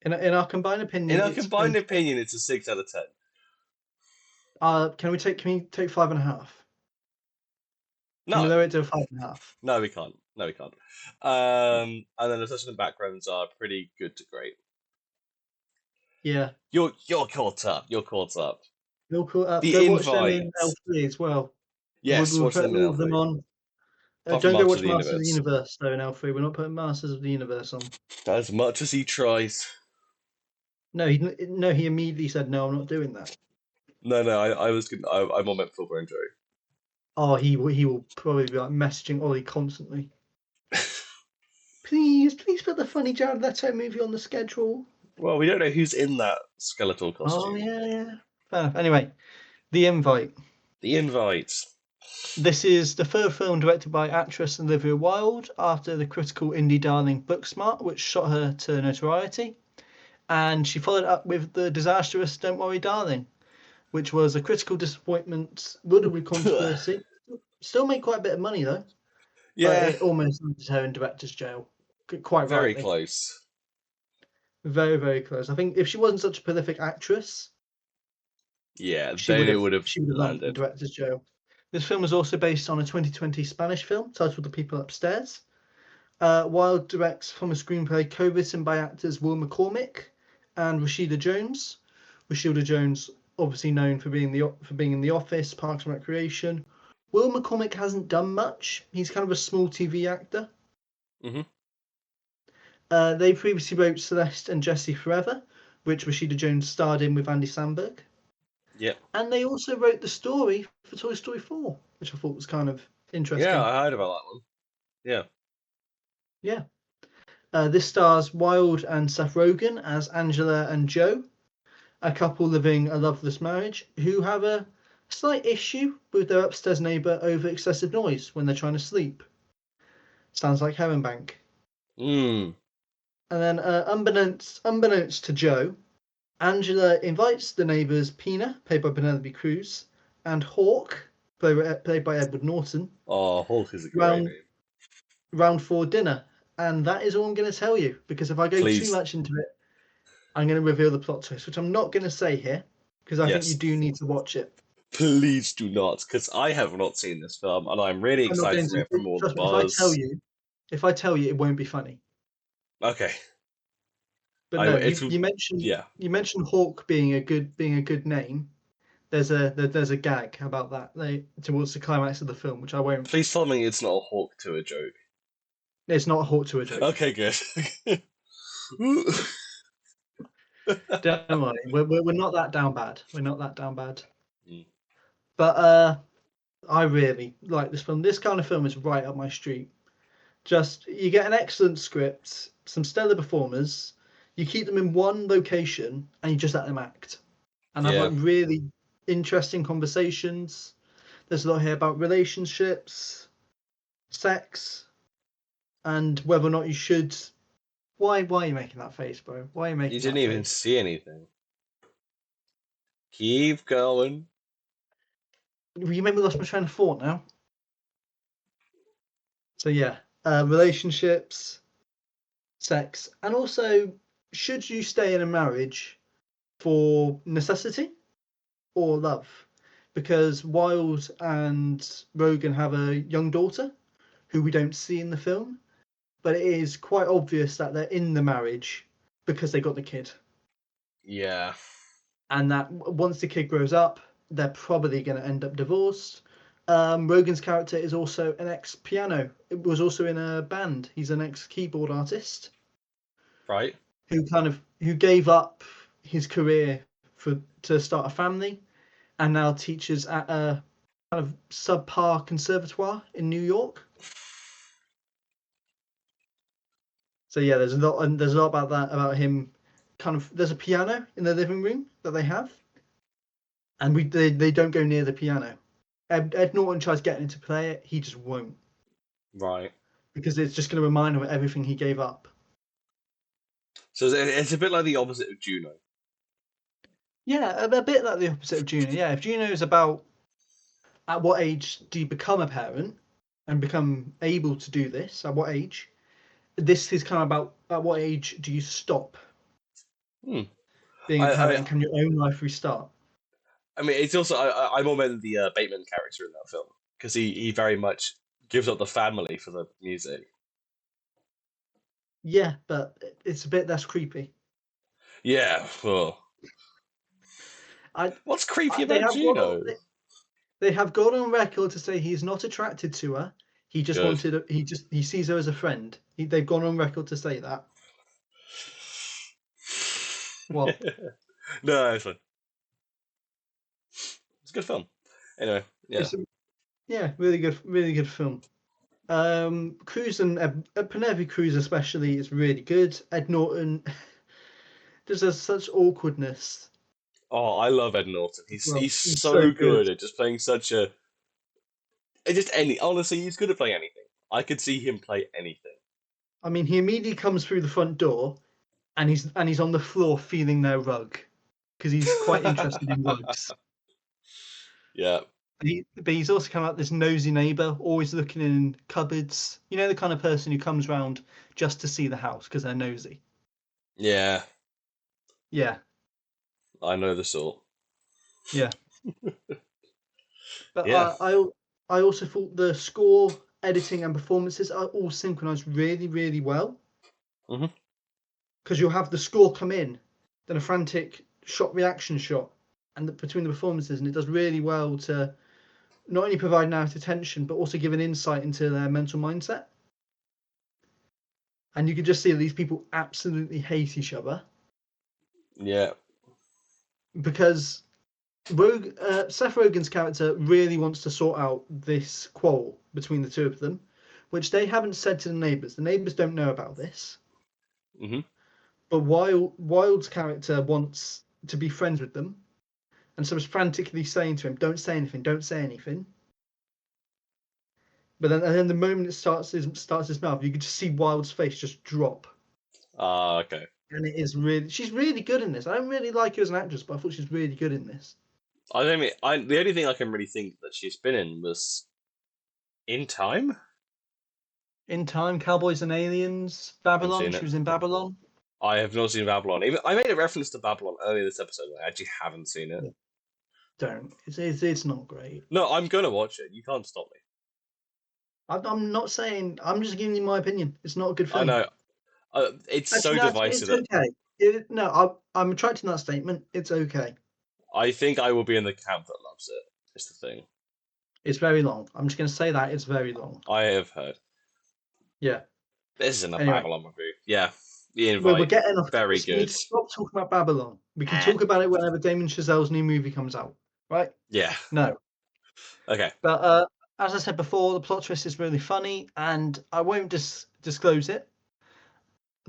In our combined opinion. It's a 6 out of 10. Can we take 5.5? No. Can we lower it to 5.5? No, we can't. And then Obsession and Backrooms are pretty good to great. Yeah. You're caught up. You're caught up. The Go watch them in L3 as well. Yes, we'll watch them in all of them on. Don't go watch Masters of the Universe though in L3. We're not putting Masters of the Universe on. As much as he tries. No, he immediately said no. I'm not doing that. No, I'm on meant for injury. Oh, he will probably be like messaging Ollie constantly. please put the funny Jared Leto movie on the schedule. Well, we don't know who's in that skeletal costume. Oh yeah. Fair enough. Anyway, The Invite. The Invite. This is the third film directed by actress Olivia Wilde after the critical indie darling Booksmart, which shot her to notoriety. And she followed up with the disastrous Don't Worry Darling, which was a critical disappointment, riddled with controversy. Still made quite a bit of money though. Yeah. But it almost landed her in director's jail. Quite very rightly. Close. Very, very close. I think if she wasn't such a prolific actress, it would have landed in director's jail. This film was also based on a 2020 Spanish film titled The People Upstairs. Wilde directs from a screenplay co-written by actors Will McCormick and Rashida Jones. Rashida Jones, obviously known for being in The Office, Parks and Recreation. Will McCormick hasn't done much. He's kind of a small TV actor. Mm-hmm. They previously wrote Celeste and Jessie Forever, which Rashida Jones starred in with Andy Samberg. Yeah. And they also wrote the story for Toy Story 4, which I thought was kind of interesting. Yeah, I heard about that one. Yeah. Yeah. This stars Wilde and Seth Rogen as Angela and Joe, a couple living a loveless marriage who have a slight issue with their upstairs neighbour over excessive noise when they're trying to sleep. Sounds like Herrenbank. Mm. And then, unbeknownst to Joe, Angela invites the neighbours Pina, played by Penelope Cruz, and Hawk, played by Edward Norton. Oh, Hawk is a great name. Round for dinner. And that is all I'm going to tell you, because if I go too much into it, I'm going to reveal the plot twist, which I'm not going to say here, because I think you do need to watch it. Please do not, because I have not seen this film, and I'm really excited to hear from all the buzz. If I tell you, it won't be funny. Okay. But no, you mentioned Hawk being a good name. There's a gag about that towards the climax of the film, which I won't. Please tell me it's not a Hawk to a joke. It's not a Hawk to a joke. Okay, good. Don't worry, we're not that down bad. We're not that down bad. Mm. But I really like this film. This kind of film is right up my street. Just you get an excellent script, some stellar performers. You keep them in one location and you just let them act, and have like really interesting conversations. There's a lot here about relationships, sex, and whether or not you should. Why are you making that face, bro? Why are you making? You didn't even see anything. Keep going. You made me lost my train of thought now. So yeah, relationships, sex, and also should you stay in a marriage for necessity or love? Because Wilde and Rogan have a young daughter who we don't see in the film, but it is quite obvious that they're in the marriage because they got the kid. Yeah. And that once the kid grows up, they're probably going to end up divorced. Rogan's character is also an ex-piano. It was also in a band. He's an ex-keyboard artist Right. who gave up his career to start a family, and now teaches at a kind of subpar conservatoire in New York. So yeah, there's a lot about that, about him. There's a piano in the living room that they have, and they don't go near the piano. Ed Norton tries getting him to play it, he just won't, Right. because it's just going to remind him of everything he gave up. So it's a bit like the opposite of Juno. Yeah, a bit like the opposite of Juno. Yeah, if Juno is about at what age do you become a parent and become able to do this, at what age, this is kind of about at what age do you stop being a parent and can your own life restart? I mean, it's also I more meant the Bateman character in that film because he very much gives up the family for the music. Yeah, but it's a bit less creepy. Yeah. Well, I, what's creepy they about have got Juno? on, they have got on record to say he's not attracted to her. He just Good. wanted. He sees her as a friend. They've gone on record to say that. What? No, it's fine. It's a good film. Anyway, yeah. Yeah, really good film. Cruz and Penelope Cruz especially is really good. Ed Norton just has such awkwardness. Oh, I love Ed Norton. Well, He's he's so so good. good at just playing such a. It's just any. Honestly, he's good at playing anything. I could see him play anything. I mean, he immediately comes through the front door, and he's on the floor feeling their rug because he's quite interested in rugs. Yeah. But he's also kind of like this nosy neighbor, always looking in cupboards. You know, the kind of person who comes round just to see the house because they're nosy. Yeah. Yeah, I know the sort. yeah. But Yeah. I also thought the score, editing, and performances are all synchronized really, really well. Mhm. Because you'll have the score come in, then a frantic shot reaction shot, and between the performances, and it does really well to not only provide narrative tension but also give an insight into their mental mindset. And you can just see that these people absolutely hate each other Yeah. because Seth Rogen's character really wants to sort out this quarrel between the two of them, which they haven't said to the neighbors. The neighbors don't know about this. Mhm. But Wilde's character wants to be friends with them, and so is frantically saying to him, "Don't say anything. Don't say anything." But then the moment it starts his mouth, you can just see Wilde's face just drop. Ah, okay. And it is she's really good in this. I don't really like her as an actress, but I thought she's really good in this. I don't mean. The only thing I can really think that she's been in was In Time. In Time, Cowboys and Aliens, Haven't Babylon. seen She it. was in Babylon. I have not seen Babylon. Even I made a reference to Babylon earlier this episode. I actually haven't seen it. Don't. It's not great. No, I'm gonna watch it. You can't stop me. I'm not saying. I'm just giving you my opinion. It's not a good I film. know. It's so Actually, no, divisive. it's okay. No, I'm retracting that statement. It's okay. I think I will be in the camp that loves it. Is the thing. It's very long. I'm just going to say that it's very long. I have heard. Yeah. This isn't a Anyway, Babylon review. Yeah. The we're Invite. getting off. Very We need good. to stop talking about Babylon. We can talk about it whenever Damien Chazelle's new movie comes out, right? Yeah. No. Okay. But as I said before, the plot twist is really funny, and I won't disclose it.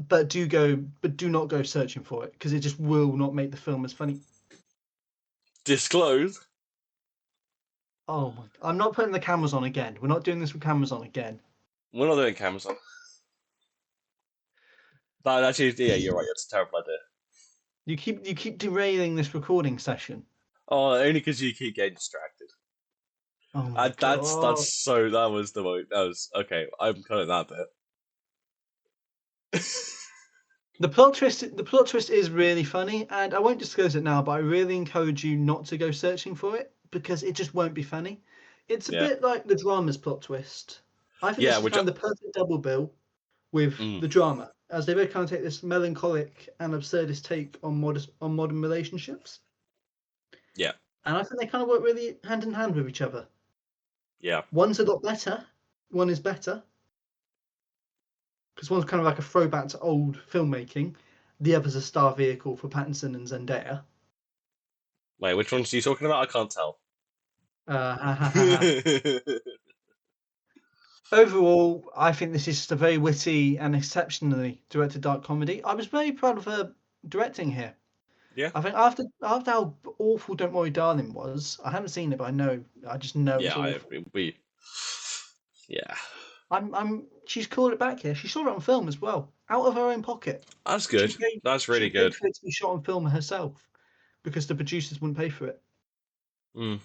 But do not go searching for it because it just will not make the film as funny. Disclose. Oh my! I'm not putting the cameras on again. We're not doing this with cameras on again. We're not doing cameras on. But actually, yeah, you're right. It's a terrible idea. You keep derailing this recording session. Oh, only because you keep getting distracted. Oh my That's god. so that was the most that was okay. I'm cutting that bit. The plot twist is really funny, and I won't disclose it now, but I really encourage you not to go searching for it because it just won't be funny. It's a Yeah, bit like the drama's plot twist. I think yeah. this is Which kind of the perfect double bill with mm, the drama, as they both kind of take this melancholic and absurdist take on modern relationships, yeah, and I think they kind of work really hand in hand with each other. yeah. One's a lot better, one is better, because one's kind of like a throwback to old filmmaking. The other's a star vehicle for Pattinson and Zendaya. Wait, which ones are you talking about? I can't tell. Ha, ha, ha, ha. Overall, I think this is just a very witty and exceptionally directed dark comedy. I was very proud of her directing here. Yeah, I think after how awful Don't Worry Darling was, I haven't seen it, but I just know it's yeah. awful. We yeah. She's called it back here. She saw it on film as well, out of her own pocket. That's She good. paid That's she really paid good. for it to be shot on film herself because the producers wouldn't pay for it. Mm,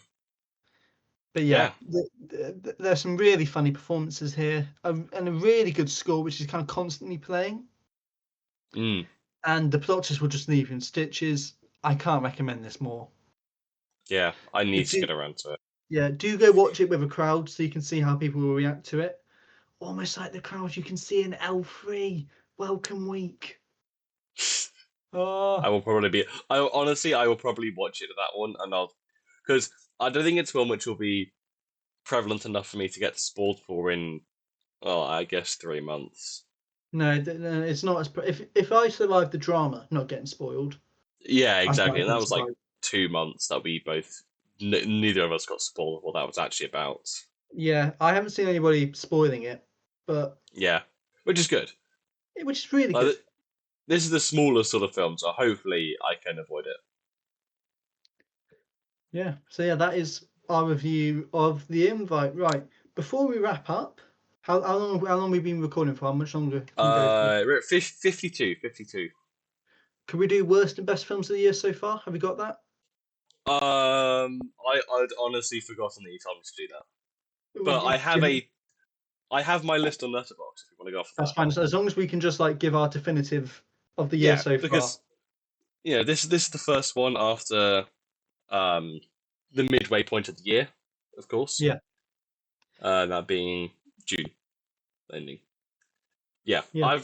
But yeah. yeah, there's some really funny performances here, and a really good score, which is kind of constantly playing. Mm, And the plot twist will just leave you in stitches. I can't recommend this more. yeah. I But need to get around to it. yeah, do go watch it with a crowd so you can see how people will react to it. Almost like the crowd you can see in L3 Welcome Week. I Oh will probably be. I honestly, I will probably watch it that one, and I'll because I don't think it's one which will be prevalent enough for me to get spoiled for in, well, I guess 3 months. no, no, it's not as. If I survive the drama, not getting spoiled, Yeah, I exactly. thought I And that can was like survive. 2 months that we both, neither of us got spoiled what that was actually about. Yeah, I haven't seen anybody spoiling it, but Yeah, which is good. which is really Like, good. this is the smaller sort of film, so hopefully I can avoid it. Yeah. So yeah, that is our review of The Invite. Right. Before we wrap up, how long have we been recording for? How much longer can we go for? We're at 52, 52. Can we do worst and best films of the year so far? Have we got that? I'd honestly forgotten that you told me to do that. But Do you know? I have my list on Letterboxd if you want to go off of That's that. fine. So as long as we can just like give our definitive of the year Yeah, so far. because this is the first one after um the midway point of the year, of course. Yeah. That being June ending. Yeah, Yeah.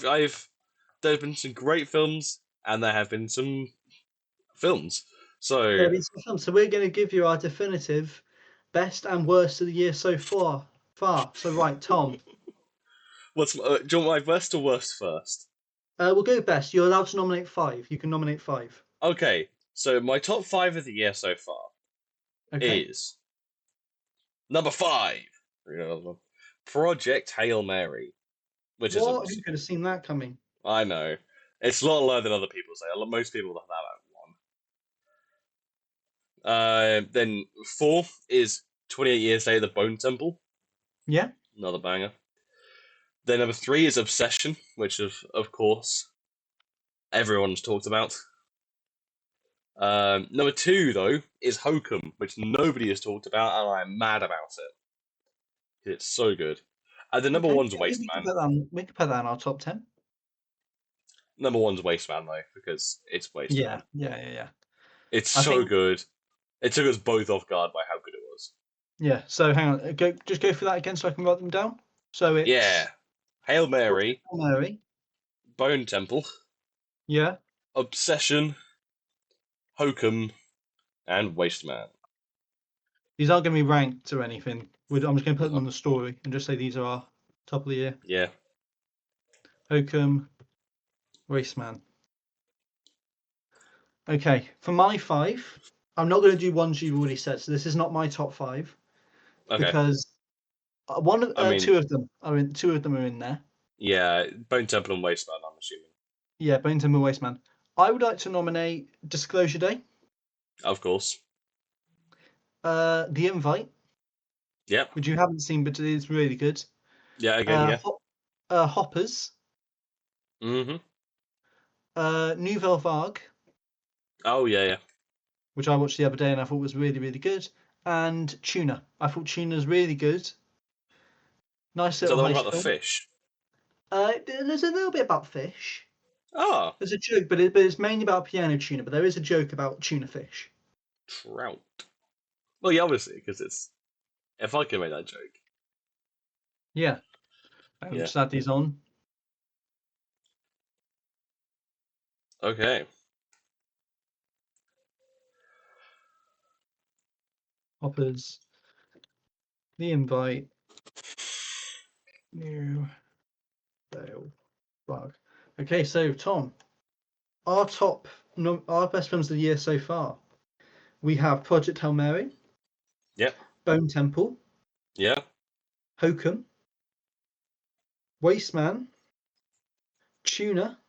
there've been some great films and there have been some films. So There'll be some fun. So we're going to give you our definitive best and worst of the year so far. So right, Tom. do you want my best or worst first? We'll go best. You're allowed to nominate 5. You can nominate 5. Okay, so my top 5 of the year so far Okay. is number 5, Project Hail Mary, which is What? Who obviously, could have seen that coming? I know, it's a lot lower than other people say. Most people have that at 1. Then 4 is 28 Years Later, The Bone Temple, Yeah. another banger. Then number 3 is Obsession, which of course everyone's talked about. Number 2 though is Hokum, which nobody has talked about, and I'm mad about it. It's so good. And the number Okay. one's Yeah, Waste Man. we can put that in our top 10. Number one's Waste Man though, because it's Waste Yeah. Man. Yeah. It's I so think. good. It took us both off guard by how good it was. Yeah. So hang on. Just go through that again so I can write them down. So Yeah. it's Hail Mary, Mary. Bone Temple, Yeah. Obsession, Hokum, and Waste Man. These aren't going to be ranked or anything. I'm just going to put them on the story and just say these are our top of the year. Yeah. Oakham, Raceman. Okay, for my 5, I'm not going to do ones you've already said. So this is not my top 5 Okay. because I mean, two of them are in there. yeah, Bone Temple and Waste Man, I'm assuming. Yeah, Bone Timber Wasteman. I would like to nominate Disclosure Day, Of course. The Invite, Yep. which you haven't seen, but it is really good. Yeah, again, yeah. Hoppers, Mm-hmm. Nouvelle Vague, Oh, yeah, yeah. which I watched the other day and I thought was really, really good. and Tuna. I thought Tuna's really good. Nice Is that little the one heist about the film. fish? There's a little bit about fish. Ah, There's a joke, but it's mainly about piano tuna. But there is a joke about tuna fish. trout. Well, yeah, obviously, because it's if I can make that joke. Yeah. Yeah. Just add these on. Okay. Hoppers. The invite. New. Fail. Bug. Okay, so Tom, our our best films of the year so far. We have Project Hail Mary, Yep. Bone Temple, Yeah. Hokum, Wasteman, Tuna,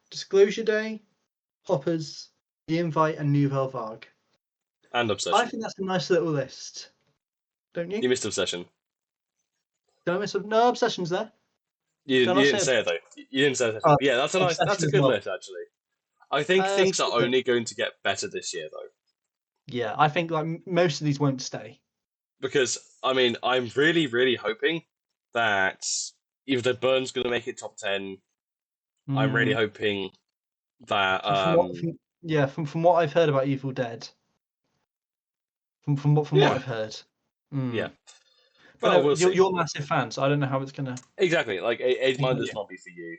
Disclosure Day, Hoppers, The Invite, and Nouvelle Vague. And I Obsession. think that's a nice little list, don't you? You missed Obsession. Did I miss no Obsessions there? You Did I didn't. You not didn't say say it though. You didn't say Obsession. But yeah, that's a nice. That's Obsession a as good well? list actually. I think things are It's good. only going to get better this year though, Yeah, I think like most of these won't stay. because I mean, I'm really, really hoping that either the Burn's going to make it top 10. I'm really Mm, hoping that from what I've heard about Evil Dead, from what yeah, I've heard. yeah. But Well, no, we'll see. you're a massive fan, so I don't know how it's gonna. Exactly. Like it might just Yeah, not be for you.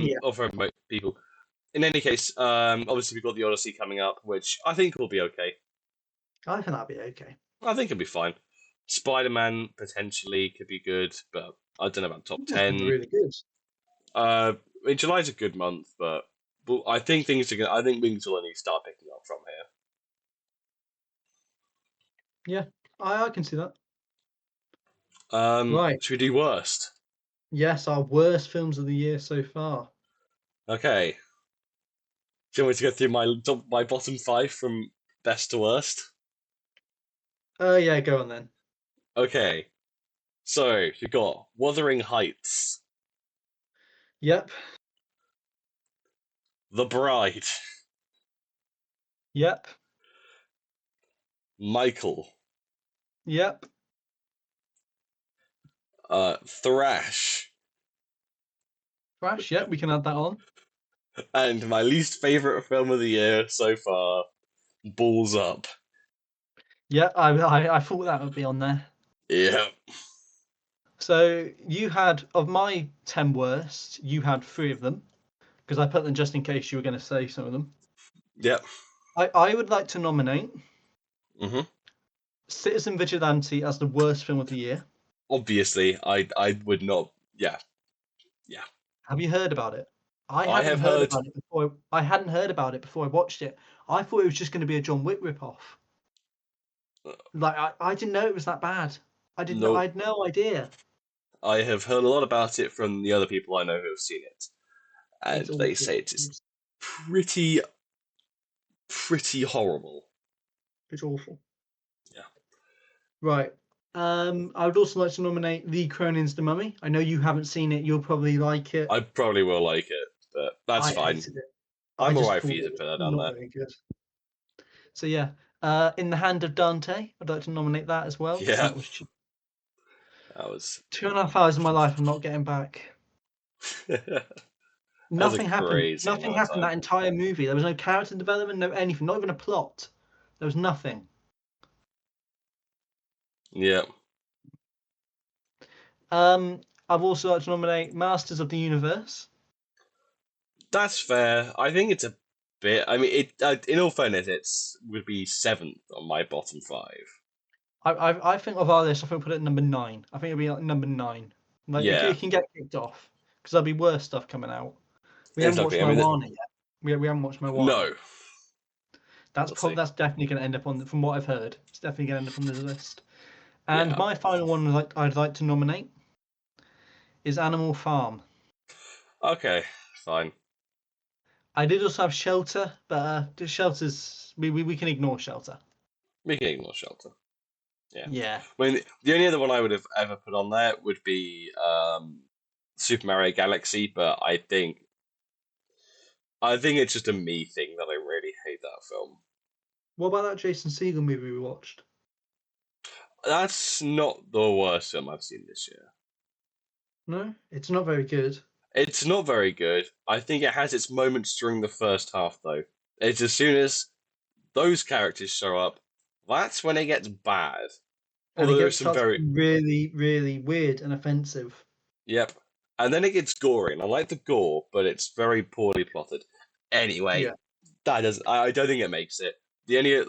yeah, Or for most people. In any case, obviously we've got the Odyssey coming up, which I think will be okay. I think that'd be okay. I think it'll be fine. Spider-Man potentially could be good, but I don't know about top That's gonna be 10. really good. Uh, July's a good month, but I think things are gonna. I think things will only start picking up from Yeah, I can see that. here. Right. Should we do worst? Yes, our worst films of the year so far. Okay. Do you want me to go through my bottom five from best to worst? Yeah, go on then. Okay. So you've got Wuthering Heights, Yep, The Bride, yep, Michael, yep. Thrash, Crash. Yep, we can add that on. and my least favorite film of the year so far, Balls Up. Yeah, I thought that would be on there. Yeah. So you had of my 10 worst, you had 3 of them because I put them just in case you were going to say some of them. Yep. I would like to nominate hmm Citizen Vigilante as the worst film of the year. Obviously, I would not. Yeah. Yeah. Have you heard about it? I I hadn't have heard heard. about it before. I hadn't heard about it before I watched it. I thought it was just going to be a John Wick ripoff. Like I didn't know it was that bad. I didn't. I No, had no idea. I have heard a lot about it from the other people I know who have seen it, and It's they awful. say it is pretty, pretty horrible. It's awful. Yeah. Right. I would also like to nominate Lee Cronin's The Mummy. I know you haven't seen it. You'll probably like it. I probably will like it, but that's I fine. hated it. I I'm just alright for thought you it to was put that down not there. very good. So yeah, In the Hand of Dante. I'd like to nominate that as well. Yeah, That was cheap. that was 2.5 hours of my life I'm not getting back. that was a Nothing happened. crazy Nothing amount of happened time. that entire movie. There was no character development, no anything, not even a plot. There was nothing. Yeah, I've also like to nominate Masters of the Universe. that's fair. I think it's a bit. I mean, it. In all fairness, it's would be seventh on my bottom five. I think of our list, I think I'll put it at number 9. I think it'll be like number 9. Like Yeah, it can get kicked off because there'll be worse stuff coming out. We haven't watched exactly. I mean, Moana yet. We haven't watched Moana. no, That's we'll see. that's definitely going to end up on from what I've heard. It's definitely going to end up on this list. And Yeah. my final one I'd like to nominate is Animal Farm. Okay, fine. I did also have Shelter, but the Shelter's we can ignore Shelter. We can ignore Shelter. Yeah. Yeah. I mean, the only other one I would have ever put on there would be Super Mario Galaxy, but I think it's just a me thing that I really hate that film. What about that Jason Segel movie we watched? That's not the worst film I've seen this year. No, it's not very good. It's not very good. I think it has its moments during the first half, though. It's as soon as those characters show up, that's when it gets bad. And Although it there's gets some starts very, really, really weird and offensive. yep. And then it gets gory, and I like the gore, but it's very poorly plotted. Anyway, Yeah. that doesn't. I don't think it makes it. The only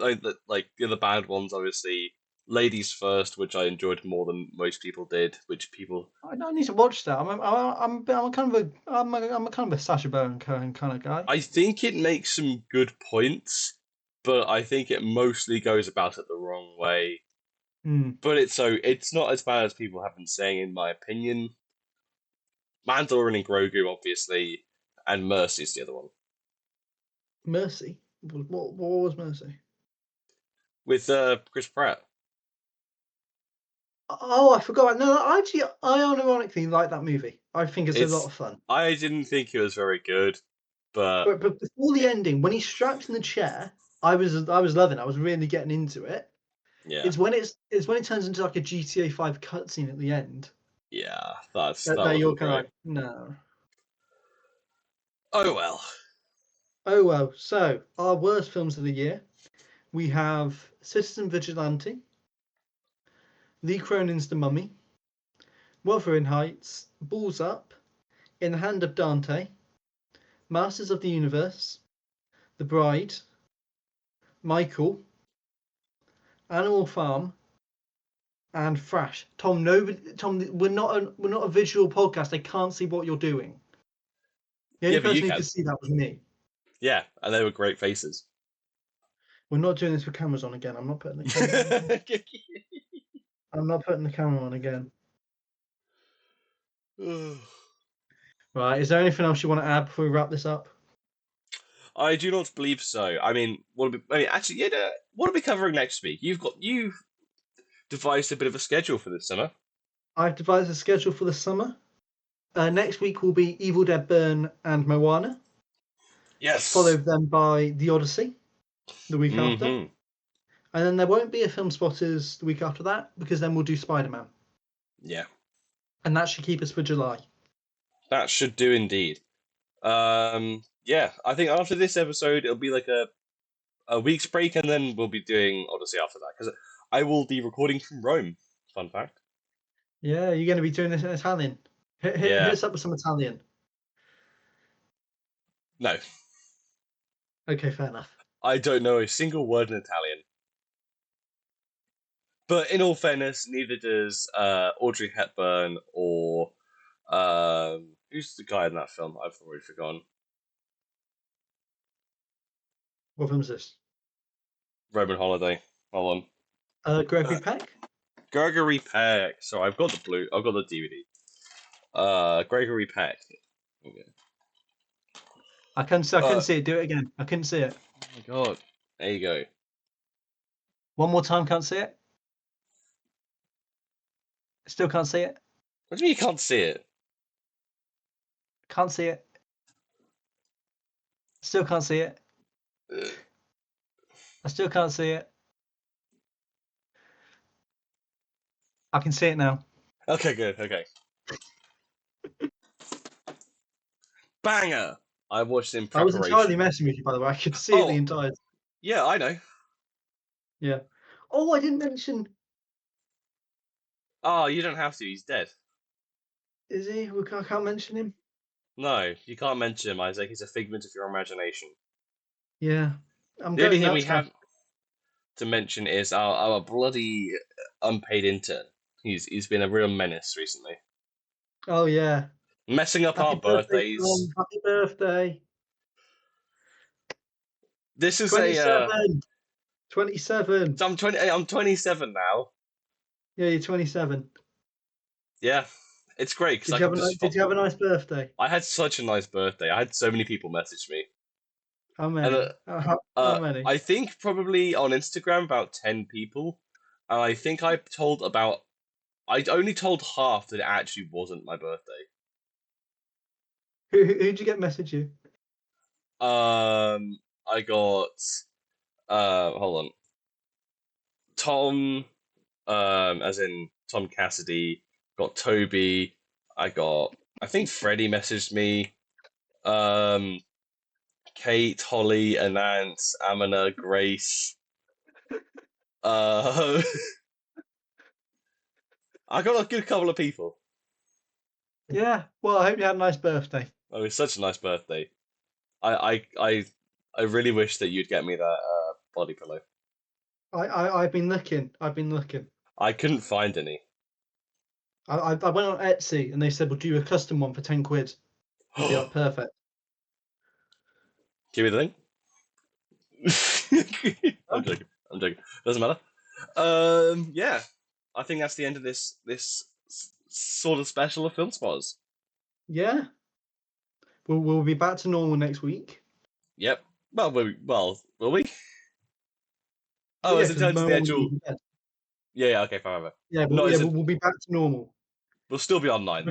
like the other bad ones, obviously, Ladies First, which I enjoyed more than most people did. Which people, I don't need to watch that. I'm kind of I'm a kind of a Sacha Baron Cohen kind of guy. I think it makes some good points, but I think it mostly goes about it the wrong way. Hmm. But it's not as bad as people have been saying, in my opinion. Mandalorian and Grogu, obviously, and Mercy's the other one. Mercy. What was Mercy? With Chris Pratt. Oh, I forgot. No, actually, I unironically like that movie. I think it's a lot of fun. I didn't think it was very good, but But before the ending, when he's strapped in the chair, I was loving it. I was really getting into it. yeah, It's when it turns into like a GTA 5 cutscene at the end yeah, that that you're wasn't kind of great. like, no. Oh well. Oh well. So our worst films of the year, we have Citizen Vigilante, Lee Cronin's The Mummy, Wuthering Heights, Balls Up, In the Hand of Dante, Masters of the Universe, The Bride, Michael, Animal Farm, and Thrash. Tom, we're not a visual podcast. They can't see what you're doing. The only Yeah, but you person who can. could see that was me. Yeah, and they were great faces. We're not doing this with cameras on again. I'm not putting the camera on again. I'm not putting the camera on again. Right. Is there anything else you want to add before we wrap this up? I do not believe so. I mean, actually, yeah. What are we covering next week? You've devised a bit of a schedule for this summer. I've devised a schedule for the summer. Next week will be Evil Dead Burn and Moana, Yes. followed then by The Odyssey the week after. Mm-hmm. And then there won't be a Filmspotters the week after that because then we'll do Spider-Man. Yeah, And that should keep us for July. that should do indeed. Yeah, I think after this episode, it'll be like a week's break, and then we'll be doing Odyssey after that because I will be recording from Rome. Fun fact. Yeah, you're going to be doing this in Italian. Hit Yeah. us up with some Italian. No, Okay, fair enough. I don't know a single word in Italian. But in all fairness, neither does Audrey Hepburn or who's the guy in that film? I've already forgotten. What film's this? Roman Holiday. Hold on. Gregory Peck? Gregory Peck. So I've got the DVD. Gregory Peck. Okay. I couldn't see it. Do it again. I couldn't see it. Oh my god. There you go. One more time, can't see it. Still can't see it. What do you mean you can't see it? Can't see it. Still can't see it. I still can't see it. I can see it now. Okay, good. Okay. Banger! I watched it in I was preparation. entirely messing with you, by the way. I could see it the entire. Yeah, I know. Yeah. Oh, I didn't mention. Oh, you don't have to. He's dead. Is he? I can't mention him. No, you can't mention him, Isaac. He's a figment of your imagination. Yeah. I'm The only going thing we nuts. have to mention is our bloody unpaid intern. He's been a real menace recently. Oh yeah. Messing up Happy our birthday, birthdays. Tom. Happy birthday. This is 27. 27. I'm 20. I'm 27 now. Yeah, you're 27. Yeah, it's great because I can just. Did you have a nice birthday? I had such a nice birthday. I had so many people message me. How many? And, how many? I think probably on Instagram about 10 people. And I think I only told half that it actually wasn't my birthday. Who'd you get message you? I got Hold on. Tom, as in Tom Cassidy, got Toby. I think Freddie messaged me. Kate, Holly, Anance, Amina, Grace. I got a good couple of people. Yeah. Well, I hope you had a nice birthday. Oh, it was such a nice birthday. I really wish that you'd get me that body pillow. I've been looking. I've been looking. I couldn't find any. I went on Etsy and they said we'll do a custom one for 10 quid. It'll be like perfect. Give me the thing. I'm joking. Doesn't matter. Yeah. I think that's the end of this sort of special of Filmspotters. Yeah. We'll be back to normal next week. Yep. Well, will we? Oh, Yeah, as in 'cause terms of no the one will actual. be dead. Yeah, okay, fine. Yeah, No, we'll be back to normal. We'll still be online.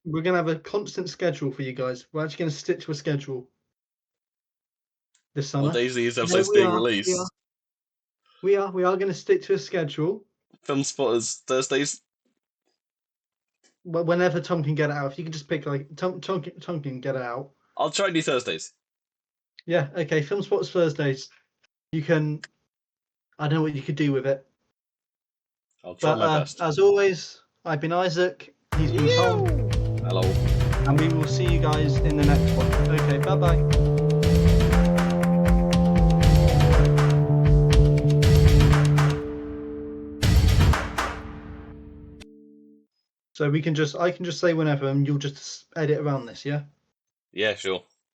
We're gonna have a constant schedule for you guys. We're actually gonna stick to a schedule this summer. On days these No, episodes we being are, released. We are going to stick to a schedule. Filmspotters Thursdays. Whenever Tom can get it out. If you can just pick like Tom can get it out. I'll try and do Thursdays. Yeah, okay. Filmspotters Thursdays. You can. I don't know what you could do with it. I'll try my best. As always, I've been Isaac. He's been Tom. Hello. And we will see you guys in the next one. Okay, bye-bye. So I can just say whenever, and you'll just edit around this, yeah? Yeah, sure.